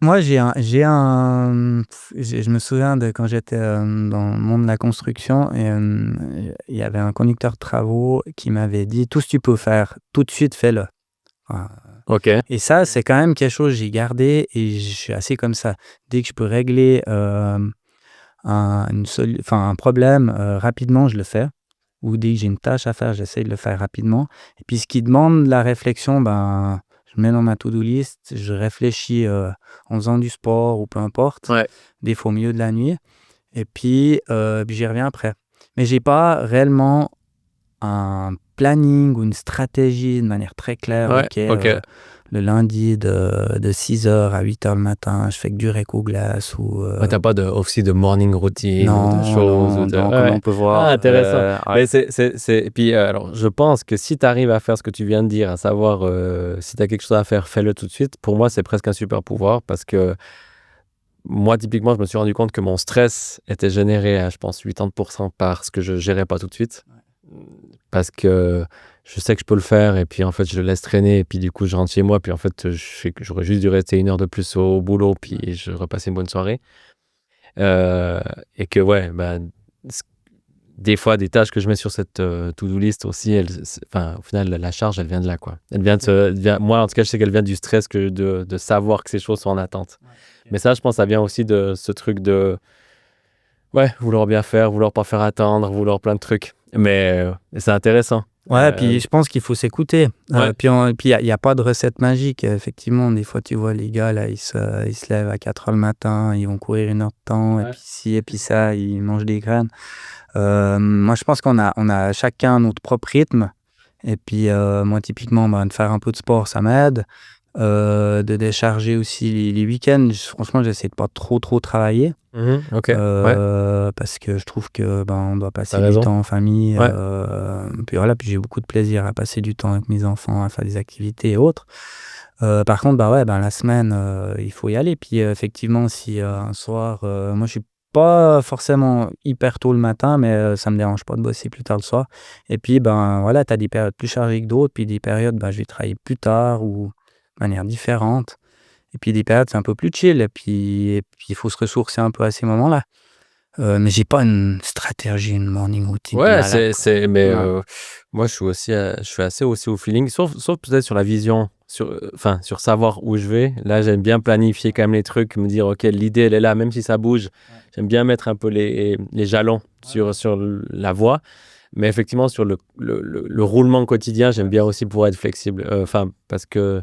Moi, je me souviens de quand j'étais, dans le monde de la construction et il y avait un conducteur de travaux qui m'avait dit: «Tout ce que tu peux faire tout de suite, fais-le». Enfin, OK. et ça, c'est quand même quelque chose que j'ai gardé et je suis assez comme ça. Dès que je peux régler, un problème, rapidement, je le fais. Ou dès que j'ai une tâche à faire, j'essaie de le faire rapidement. Et puis ce qui demande de la réflexion, ben, je le mets dans ma to-do list, je réfléchis, en faisant du sport ou peu importe, Ouais. des fois au milieu de la nuit et puis j'y reviens après. Mais j'ai pas réellement un planning ou une stratégie de manière très claire. Ouais, OK, OK. le lundi de 6 heures à 8 heures le matin, je fais que du réco glace ou Ouais, tu pas de aussi de morning routine ou de non, choses ou non, de non, comme ouais. on peut Ah voir, intéressant. ouais, Mais c'est et puis, alors je pense que si tu arrives à faire ce que tu viens de dire, à savoir, si tu as quelque chose à faire, fais-le tout de suite. Pour moi, c'est presque un super pouvoir parce que moi, typiquement, je me suis rendu compte que mon stress était généré à, je pense, 80 par ce que je gérais pas tout de suite. Parce que je sais que je peux le faire et puis, en fait, je le laisse traîner et puis, du coup, je rentre chez moi puis, en fait, j'aurais juste dû rester 1 heure de plus au boulot puis je repassais une bonne soirée. Heu et que ouais, bah, s des fois, des tâches que je mets sur cette, to-do list aussi, elles enfin, au final, la charge, elle vient de là, quoi. Elle vient moi, en tout cas, je sais qu'elle vient du stress que de savoir que ces choses sont en attente. Mais ça, je pense, ça vient aussi de ce truc de, ouais, vouloir bien faire, vouloir pas faire attendre, vouloir plein de trucs. Mais c'est intéressant. ouais, puis je pense qu'il faut s'écouter. Ouais, Puis il y a pas de recette magique. Effectivement, des fois, tu vois les gars là, ils se lèvent à 4 heures le matin, ils vont courir 1 heure de temps et ouais. puis ci et puis ça, ils mangent des graines. Moi, je pense qu'on a chacun notre propre rythme et puis, moi, typiquement, ben, de faire un peu de sport, ça m'aide. De décharger aussi les week-ends. Franchement, j'essaie de pas trop travailler. Mmh. OK. Ouais, Parce que je trouve que, ben, on doit tu passer du raison. temps en famille, Ouais. puis voilà, puis j'ai beaucoup de plaisir à passer du temps avec mes enfants, à faire des activités et autres. Par contre, bah, ouais, ben, la semaine, il faut y aller. Puis, effectivement, si, un soir, moi, je suis pas forcément hyper tôt le matin, mais, ça me dérange pas de bosser plus tard le soir. Et puis, ben, voilà, tu as des périodes plus chargées que d'autres, puis des périodes, ben, je vais travailler plus tard ou de manière différente. Et puis des périodes, c'est un peu plus chill et puis il faut se ressourcer un peu à ces moments-là. Mais j'ai pas une stratégie, une morning routine de Ouais, malade, quoi. mais Ouais. moi je suis aussi, je suis assez aussi au feeling, sauf peut-être sur la vision, sur, enfin sur savoir où je vais. Là, j'aime bien planifier quand même les trucs, me dire: «OK, l'idée elle est là», même si ça bouge. J'aime bien mettre un peu les jalons sur la voie. Mais effectivement sur le roulement quotidien, j'aime bien aussi pouvoir être flexible. Enfin parce que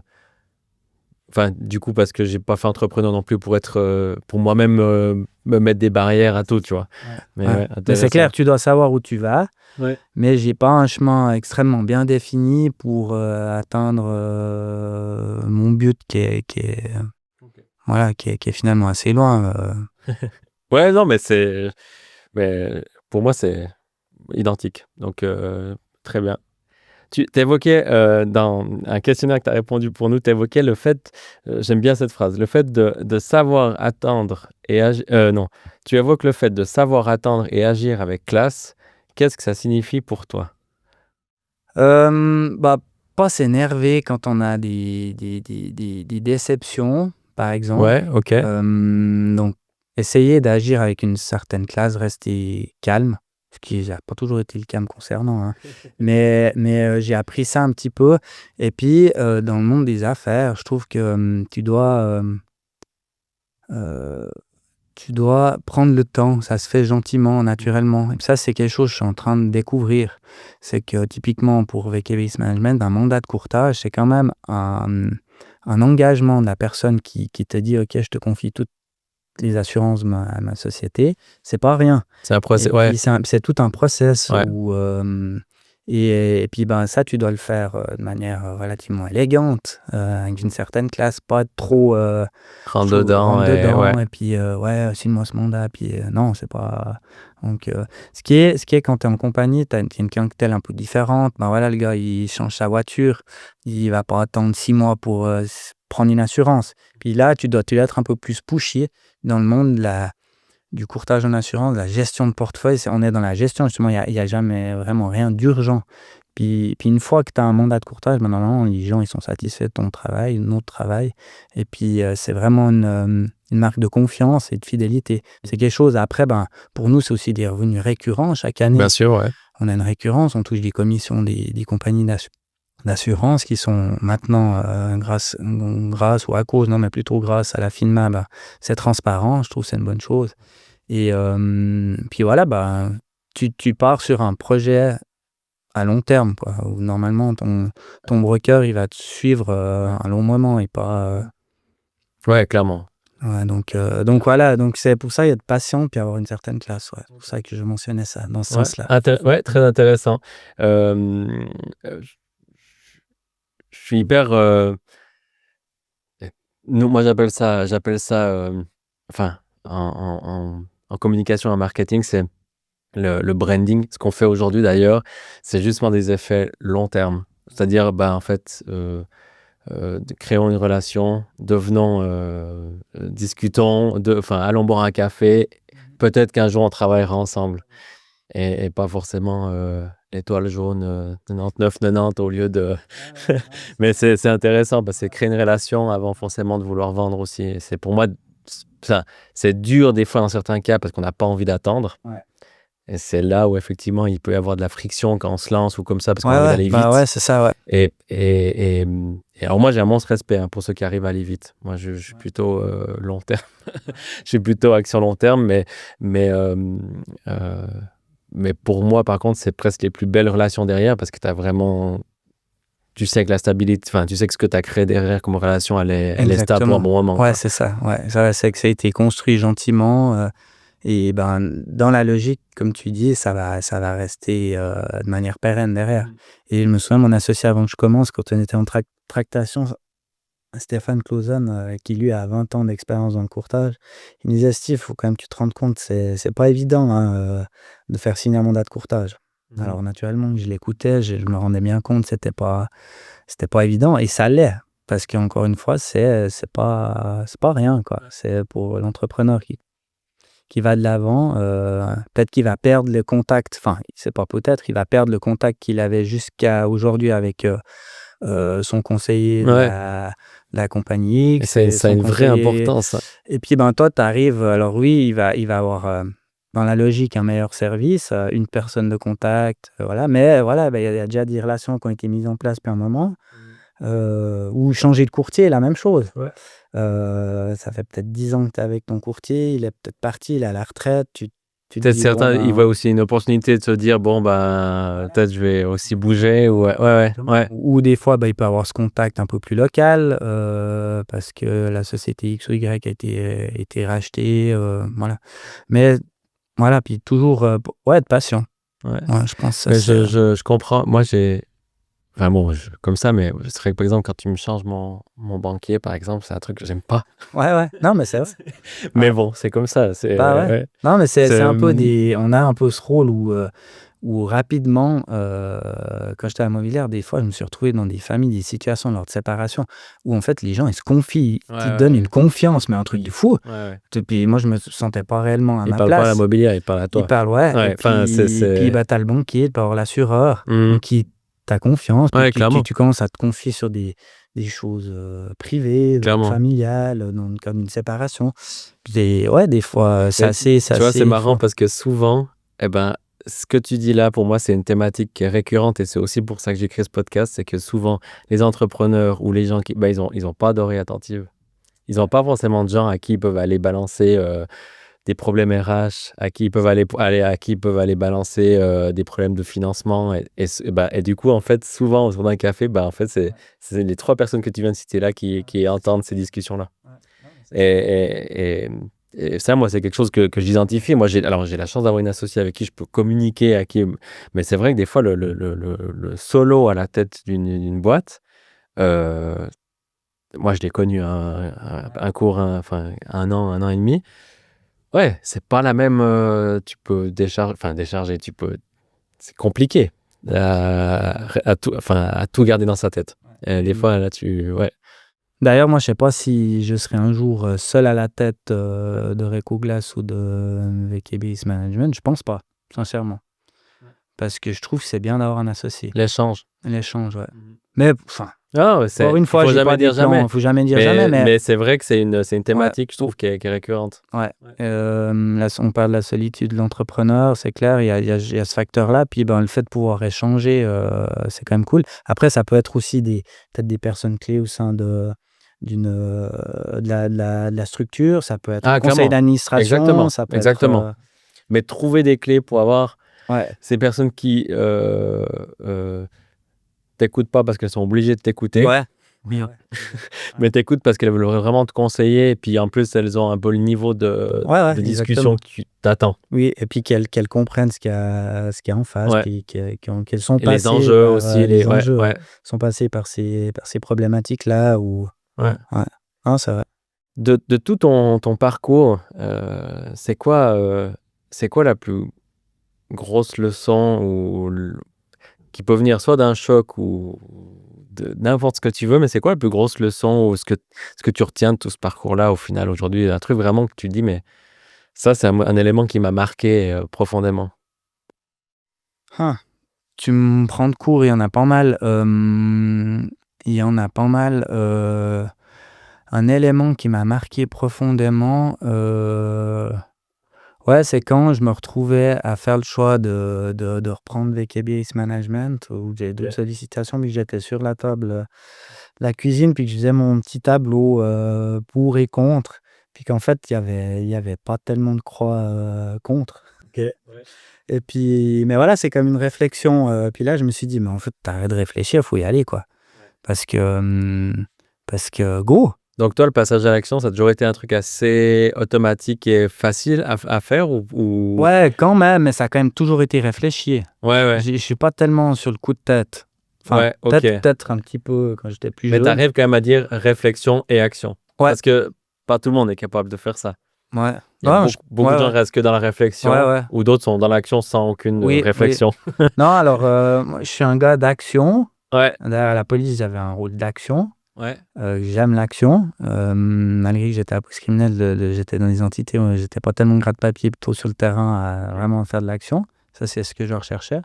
du coup, parce que j'ai pas fait entrepreneur non plus pour être, pour moi-même, me mettre des barrières à tout, tu vois? Ouais. Mais Ouais. ouais, Mais c'est clair, intéressant. tu dois savoir où tu vas, Ouais. mais j'ai pas un chemin extrêmement bien défini pour, atteindre, mon but qui est OK. voilà, qui est finalement assez loin, Ouais, non, mais pour moi, c'est identique. Donc, très bien. Tu évoquais, dans un questionnaire que tu as répondu pour nous, tu évoquais le fait, j'aime bien cette phrase, le fait de savoir attendre et agir. Non, tu évoques le fait de savoir attendre et agir avec classe. Qu'est-ce que ça signifie pour toi? Bah, pas s'énerver quand on a des déceptions, par exemple. Ouais, OK. Donc essayer d'agir avec une certaine classe, rester calme, ce qui n'a pas toujours été le cas me concernant, hein. Mais j'ai appris ça un petit peu et puis, dans le monde des affaires, je trouve que, tu dois, heu tu dois prendre le temps. Ça se fait gentiment, naturellement. Et ça, c'est quelque chose que je suis en train de découvrir. C'est que typiquement pour VK Risk Management, un mandat de courtage, c'est quand même un engagement de la personne qui te dit: «OK, je te confie toutes les assurances de ma société». C'est pas rien. C'est un Et procès. Ouais, puis c'est tout un process ouais. où, et puis, ben, ça, tu dois le faire, de manière, relativement élégante, avec une certaine classe, pas trop, Rentre dedans rentre et ouais. dedans et puis, ouais, signe-moi ce mandat, puis, non, c'est pas donc, ce qui est quand tu es en compagnie, tu as une clientèle un peu différente. Ben, voilà, le gars, il change sa voiture, il va pas attendre 6 mois pour, prendre une assurance. Puis là, tu dois être un peu plus pushy dans le monde du courtage en assurance, de la gestion de portefeuille. On est dans la gestion, justement, il y a jamais vraiment rien d'urgent. Puis une fois que tu as un mandat de courtage, ben, normalement, les gens, ils sont satisfaits de ton travail, de notre travail. Et puis, c'est vraiment une marque de confiance et de fidélité. C'est quelque chose, après, ben, pour nous, c'est aussi des revenus récurrents chaque année. Bien sûr, ouais. On a une récurrence, on touche des commissions des compagnies d'assurance qui sont maintenant, grâce ou à cause, non, mais plutôt grâce à la FINMA, ben, c'est transparent. Je trouve que c'est une bonne chose. Et puis voilà, bah, tu pars sur un projet à long terme, quoi, où normalement ton broker, il va te suivre, un long moment et pas, Ouais, clairement. ouais, donc voilà, donc c'est pour ça, il y a de patience puis avoir une certaine classe, ouais. C'est pour ça que je mentionnais ça, dans ce Ouais, sens-là. ouais, très intéressant. Je suis hyper, nous, moi, j'appelle ça, enfin, en communication, en marketing, c'est le branding. Ce qu'on fait aujourd'hui, d'ailleurs, c'est justement des effets long terme. C'est-à-dire, bah, en fait, créons une relation, devenons, discutons, enfin, allons boire un café. Peut-être qu'un jour, on travaillera ensemble. Et pas forcément, l'étoile jaune, 99,90 au lieu de mais c'est intéressant parce que créer une relation avant forcément de vouloir vendre aussi. Et c'est pour moi, enfin, c'est dur des fois dans certains cas parce qu'on n'a pas envie d'attendre. Ouais. Et c'est là où effectivement il peut y avoir de la friction quand on se lance ou comme ça parce qu'on Ouais, a envie ouais, d'aller bah, vite. ouais, c'est ça, ouais. Et alors moi j'ai un monstre respect, hein, pour ceux qui arrivent à aller vite. Moi je suis plutôt, long terme. Je suis plutôt action long terme, mais, heu, mais pour moi par contre c'est presque les plus belles relations derrière parce que tu sais que la stabilité, enfin tu sais que ce que tu as créé derrière comme relation elle est stable pour un Exactement. bon moment, Ouais, quoi. c'est ça, ouais. Ça, c'est que ça a été construit gentiment, et ben, dans la logique, comme tu dis, ça va rester, de manière pérenne derrière. Et je me souviens, mon associé, avant que je commence, quand on était en tractation, Stéphane Clauzon, qui lui a 20 ans d'expérience dans le courtage, il me disait: «Steve, il faut quand même que tu te rendes compte, c'est pas évident, hein, de faire signer un mandat de courtage». Alors naturellement, je l'écoutais, je me rendais bien compte, c'était pas évident, et ça l'est. Parce qu'encore une fois, c'est pas rien, quoi. C'est pour l'entrepreneur qui va de l'avant, peut-être qu'il va perdre le contact, enfin, c'est pas peut-être, il va perdre le contact qu'il avait jusqu'à aujourd'hui avec, son conseiller Ouais, de la compagnie et X ça a une et ça a son une vraie conseiller, importance, ça. et puis, ben, toi, tu arrives, alors oui, il va avoir, dans la logique, un meilleur service, une personne de contact, voilà, mais voilà, bah, il y a déjà des relations qui ont été mises en place depuis un moment. Ou changer de courtier, la même chose. Ouais. Ça fait peut-être 10 ans que tu es avec ton courtier, il est peut-être parti, il est à la retraite, tu te Peut-être dis: «Bon, certains, ils ben», voient aussi une opportunité de se dire: «Bon, ben, peut-être je vais aussi bouger» ou ouais, ouais, ouais, ouais. ou des fois, bah, il peut avoir ce contact un peu plus local, parce que la société X ou Y a été rachetée, voilà. Mais voilà, puis toujours, ouais, être patient. Ouais. Ouais, je pense que ça Mais c'est, je comprends. Moi, enfin bon, comme ça, mais c'est vrai que, par exemple, quand tu me changes mon banquier, par exemple, c'est un truc que j'aime pas. ouais, ouais, non, mais c'est vrai. Mais Ouais. bon, c'est comme ça, Bah, ouais. ouais. Non, mais c'est un peu Mmh, on a un peu ce rôle où rapidement, quand j'étais à la Mobilière, des fois, je me suis retrouvé dans des familles, des situations lors de séparation où en fait les gens, ils se confient, ouais, ils te ouais, donnent ouais. une confiance, mais un truc de fou. Ouais, ouais. Et puis moi, je me sentais pas réellement à Il ma parle pas à la place. mobilière, il parle à Ils toi. parlent, ouais, et Ouais, enfin, puis bah, tu as le banquier, tu peux avoir l'assureur, mmh. donc qui t'a confiance, puis Ouais, tu clairement, commences à te confier sur des choses, privées, clairement. familiales, comme une séparation. Ouais, des fois, c'est Mais assez c'est tu vois, c'est assez marrant fort. parce que souvent, eh ben, ce que tu dis là, pour moi, c'est une thématique qui est récurrente et c'est aussi pour ça que j'ai créé ce podcast. C'est que souvent, les entrepreneurs ou les gens ils ont pas d'oreille attentive. Ils ont pas forcément de gens à qui ils peuvent aller balancer, des problèmes RH, à qui ils peuvent à qui ils peuvent aller balancer des problèmes de financement. Et du coup, en fait, souvent, autour d'un café, en fait, c'est les 3 personnes que tu viens de citer là qui entendent ces discussions-là. Ouais. Non, mais Et, et, et- et ça, moi, c'est quelque chose que j'identifie. Moi, j'ai la chance d'avoir une associée avec qui je peux communiquer, mais c'est vrai que des fois, le solo à la tête d'une boîte, euh, moi, je l'ai connu un court, enfin, 1 an et demi. Ouais, c'est pas la même. Tu peux décharger, c'est compliqué à tout garder dans sa tête. Et des fois, là, ouais. D'ailleurs, moi, je sais pas si je serai un jour seul à la tête de Recoglass ou de VKB Management. Je pense pas, sincèrement. Parce que je trouve que c'est bien d'avoir un associé. L'échange. L'échange, ouais. Mais, enfin, Ah, encore une fois, il faut j'ai jamais pas des dire jamais. plans, faut jamais dire jamais, mais Mais c'est vrai que c'est une thématique, je trouve, qui est récurrente. ouais. Là, on parle de la solitude de l'entrepreneur, c'est clair, il y a ce facteur-là. Puis le fait de pouvoir échanger, c'est quand même cool. Après, ça peut être aussi peut-être des personnes clés au sein de la structure, ça peut être Ah, le conseil clairement. d'administration, Exactement. ça peut Exactement. être. Mais trouver des clés pour avoir Ouais. ces personnes qui t'écoutent pas parce qu'elles sont obligées de t'écouter, Ouais. Oui, ouais. mais t'écoutent parce qu'elles veulent vraiment te conseiller. Et puis en plus, elles ont un peu le niveau de Ouais, discussion exactement. que tu t'attends. Oui, et puis qu'elles comprennent ce qu'il y a en face, Ouais. puis qu'elles sont Et les passées enjeux par aussi. les Ouais, enjeux, ouais, sont passées par ces problématiques-là. ouais. Ouais. Non, c'est vrai. De tout ton parcours, c'est quoi la plus grosse leçon qui peut venir soit d'un choc ou de n'importe ce que tu veux, mais c'est quoi la plus grosse leçon ou ce que tu retiens de tout ce parcours-là au final aujourd'hui? Un truc vraiment que tu dis, mais ça, c'est un élément qui m'a marqué profondément. Ah, tu me prends de court, il y en a pas mal. Il y en a pas mal. Un élément qui m'a marqué profondément, ouais, c'est quand je me retrouvais à faire le choix de reprendre VKB Management, où j'ai d'autres sollicitations, puis que j'étais sur la table de la cuisine, puis que je faisais mon petit tableau pour et contre, puis qu'en fait, il y avait pas tellement de croix contre. Ouais. Et puis, mais voilà, c'est comme une réflexion. Puis là, je me suis dit, mais en fait, t'arrêtes de réfléchir, faut y aller, quoi. Parce que go! Donc toi, le passage à l'action, ça a toujours été un truc assez automatique et facile à faire ou... Ouais, quand même, mais ça a quand même toujours été réfléchi. Ouais, ouais. Je suis pas tellement sur le coup de tête. Enfin, Ouais, ok. peut-être un petit peu quand j'étais plus Mais jeune. t'arrives quand même à dire réflexion et action. Ouais. Parce que pas tout le monde est capable de faire ça. Ouais. Il y a Ouais, beaucoup de gens ouais. restent que dans la réflexion, Ouais, ouais. ou d'autres sont dans l'action sans aucune Oui, réflexion. Non, alors, moi, je suis un gars d'action. Ouais, D'ailleurs, à la police, j'avais un rôle d'action. ouais, J'aime l'action. Malgré que j'étais à police criminelle, j'étais dans les entités, j'étais pas tellement gratte-papier, plutôt sur le terrain à vraiment faire de l'action. Ça, c'est ce que je recherchais.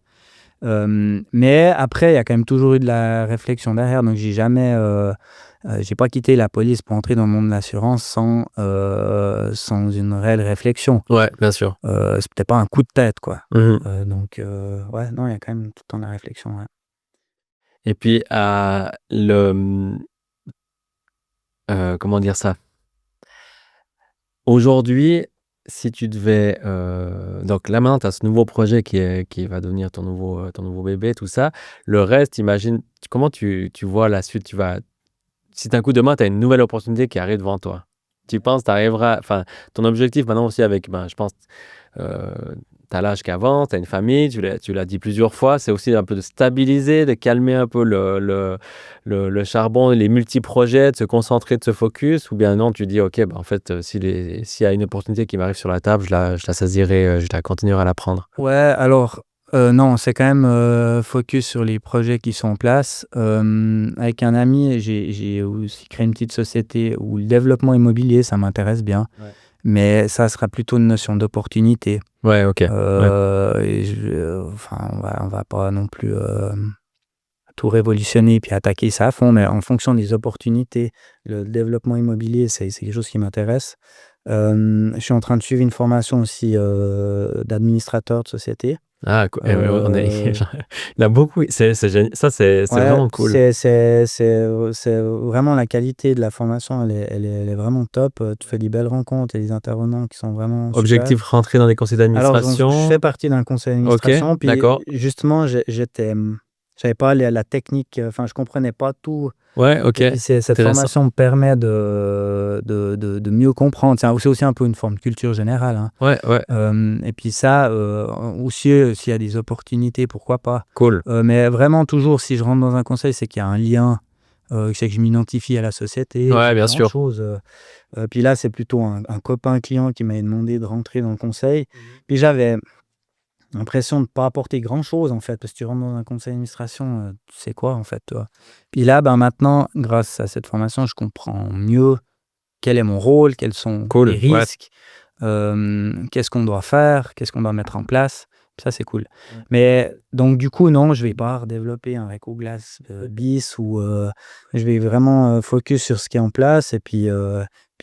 Mais après, il y a quand même toujours eu de la réflexion derrière. Donc, j'ai pas quitté la police pour entrer dans le monde de l'assurance sans une réelle réflexion. ouais, bien sûr. C'était pas un coup de tête, quoi. Mhm. Donc, ouais, non, il y a quand même tout le temps de la réflexion. Ouais. Et puis, comment dire ça? Aujourd'hui, si tu devais... donc là, maintenant, tu as ce nouveau projet qui va devenir ton nouveau bébé, tout ça. Le reste, imagine, comment tu vois la suite? Si d'un coup demain, tu as une nouvelle opportunité qui arrive devant toi, tu penses, tu arriveras, enfin, ton objectif maintenant aussi avec, je pense, tu as l'âge qu'avant, tu as une famille, tu l'as dit plusieurs fois, c'est aussi un peu de stabiliser, de calmer un peu le charbon, les multi-projets, de se concentrer, de se focus, ou bien non, tu dis, ok, en fait, s'il y a une opportunité qui m'arrive sur la table, je la saisirai, je la continuerai à la prendre. Ouais, alors, non, c'est quand même focus sur les projets qui sont en place. Avec un ami, j'ai aussi créé une petite société où le développement immobilier, ça m'intéresse bien. Ouais. Mais ça sera plutôt une notion d'opportunité. Ouais, ok. Ouais. Enfin, on va pas non plus tout révolutionner puis attaquer ça à fond, mais en fonction des opportunités, le développement immobilier, c'est quelque chose qui m'intéresse. Je suis en train de suivre une formation aussi d'administrateur de société. Ah, quoi. On est, Euh, il y en a beaucoup. Ça, c'est ouais, vraiment cool. c'est vraiment la qualité de la formation, elle est vraiment top. Tu fais des belles rencontres et des intervenants qui sont vraiment super. Objectif, rentrer dans les conseils Alors, je fais d'administration. partie d'un conseil Ok, d'administration, puis d'accord. justement, j'avais pas la technique, enfin, je comprenais pas tout. Ouais, ok. Et puis, cette Intéressant. formation me permet de mieux comprendre. C'est aussi un peu une forme de culture générale, hein. Ouais, ouais, Et puis ça, aussi, s'il y a des opportunités, pourquoi pas. cool. Mais vraiment, toujours, si je rentre dans un conseil, c'est qu'il y a un lien, c'est que je m'identifie à la société, Ouais, ce bien genre de sûr. choses. Puis là, c'est plutôt un copain client qui m'avait demandé de rentrer dans le conseil. Puis j'avais l'impression de ne pas apporter grand-chose, en fait, parce que tu rentres dans un conseil d'administration, tu sais quoi, en fait, toi. Puis là, ben, maintenant, grâce à cette formation, je comprends mieux quel est mon rôle, quels sont les Cool, ouais. risques, qu'est-ce qu'on doit faire, qu'est-ce qu'on doit mettre en place. Ça, c'est cool. Ouais. Mais donc, du coup, non, je vais pas redévelopper un Recco Glass bis ou je vais vraiment focus sur ce qui est en place. Et puis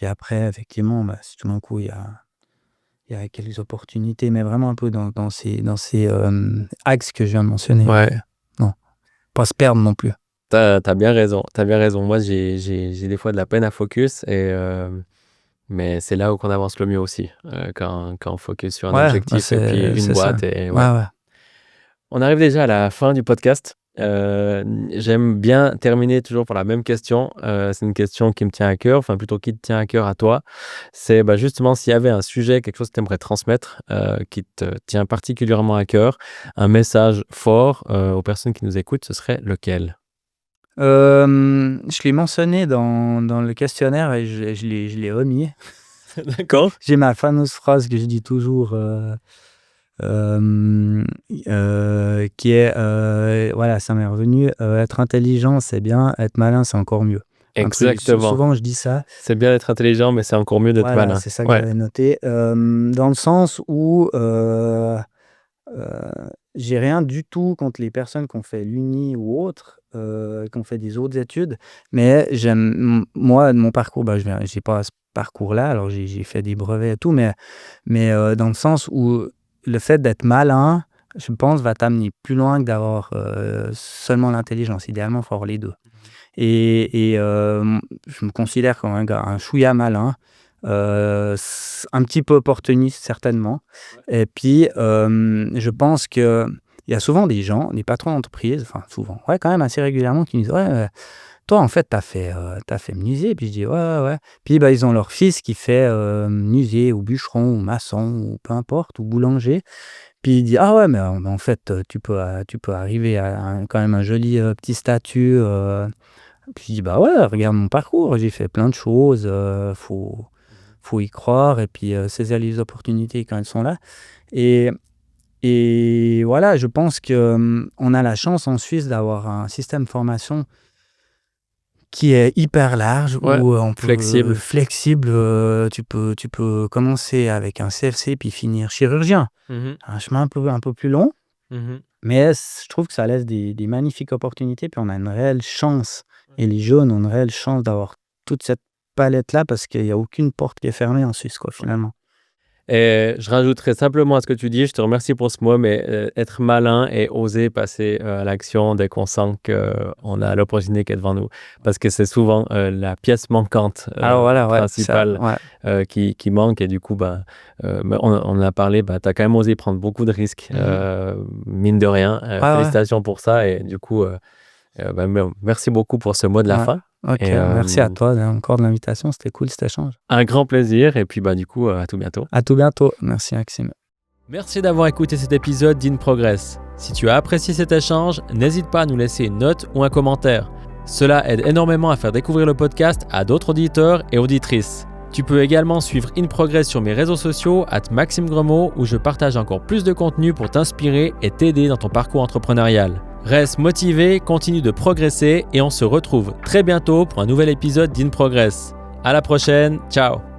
après, effectivement, bah, si tout d'un coup, il y a quelques opportunités, mais vraiment un peu dans ces axes que je viens de mentionner. Ouais. Non, pas se perdre non plus. T'as bien raison. T'as bien raison. Moi, j'ai des fois de la peine à focus mais c'est là où qu'on avance le mieux aussi, quand on focus sur un Ouais, bah objectif et puis une c'est ça. boîte et ouais. Ouais, ouais. On arrive déjà à la fin du podcast. J'aime bien terminer toujours par la même question. C'est une question qui me tient à cœur, enfin plutôt qui te tient à cœur à toi. C'est justement s'il y avait un sujet, quelque chose que tu aimerais transmettre, qui te tient particulièrement à cœur, un message fort aux personnes qui nous écoutent, ce serait lequel? Je l'ai mentionné dans le questionnaire et je l'ai remis. D'accord. J'ai ma fameuse phrase que je dis toujours, qui est, voilà, ça m'est revenu, «Être intelligent, c'est bien, être malin, c'est encore mieux». Un truc, Exactement. souvent je dis ça. C'est bien d'être intelligent, mais c'est encore mieux d'être Voilà, malin. c'est ça que Ouais. j'avais noté, dans le sens où, heu, j'ai rien du tout contre les personnes qui ont fait l'Uni ou autre, qui ont fait des autres études, mais moi, de mon parcours, bah, j'ai pas ce parcours-là, alors j'ai fait des brevets et tout, mais dans le sens où le fait d'être malin, je pense, va t'amener plus loin que d'avoir, seulement l'intelligence. Idéalement, il faut avoir les 2. Je me considère comme un gars un chouïa malin, un petit peu opportuniste certainement. Et puis, je pense qu'il y a souvent des gens, des patrons d'entreprise, enfin souvent, ouais, quand même assez régulièrement, qui me disent: «Ouais, toi en fait tu fait menuisier?» Puis je dis: «Ouais, ouais, ouais». Puis, bah, ils ont leur fils qui fait, menuisier ou bûcheron ou maçon ou peu importe ou boulanger. Puis il dit: «Ah ouais, mais en fait, tu peux arriver à quand même un joli, petit statut». Puis je dis: «Bah ouais, regarde mon parcours, j'ai fait plein de choses, faut y croire et puis, saisir les opportunités quand elles sont là». Et voilà, je pense que, on a la chance en Suisse d'avoir un système de formation qui est hyper large Ouais, où, on peut flexible. flexible, tu peux commencer avec un CFC puis finir chirurgien. Mmh. Un chemin un peu plus long, Mmh. mais je trouve que ça laisse des magnifiques opportunités, puis on a une réelle chance et les jeunes ont une réelle chance d'avoir toute cette palette-là parce qu'il y a aucune porte qui est fermée en Suisse, quoi, finalement. Et je rajouterais simplement à ce que tu dis, je te remercie pour ce mot, mais être malin et oser passer à l'action dès qu'on sent qu'on a l'opportunité qui est devant nous. Parce que c'est souvent la pièce manquante Alors voilà, ouais, ça, principale ouais. qui manque. Et du coup, mais on en a parlé, tu as quand même osé prendre beaucoup de risques, Mmh. mine de rien. Ouais, ouais, Félicitations pour ça. Et du coup, merci beaucoup pour ce mot de la ouais. fin. OK, Et merci à toi, encore de l'invitation, c'était cool cet échange. un grand plaisir. Et puis, du coup, à tout bientôt. À tout bientôt. Merci Maxime. Merci d'avoir écouté cet épisode d'In Progress. Si tu as apprécié cet échange, n'hésite pas à nous laisser une note ou un commentaire. Cela aide énormément à faire découvrir le podcast à d'autres auditeurs et auditrices. Tu peux également suivre In Progress sur mes réseaux sociaux @MaximeGremaud où je partage encore plus de contenu pour t'inspirer et t'aider dans ton parcours entrepreneurial. Reste motivé, continue de progresser et on se retrouve très bientôt pour un nouvel épisode d'In Progress. À la prochaine, ciao!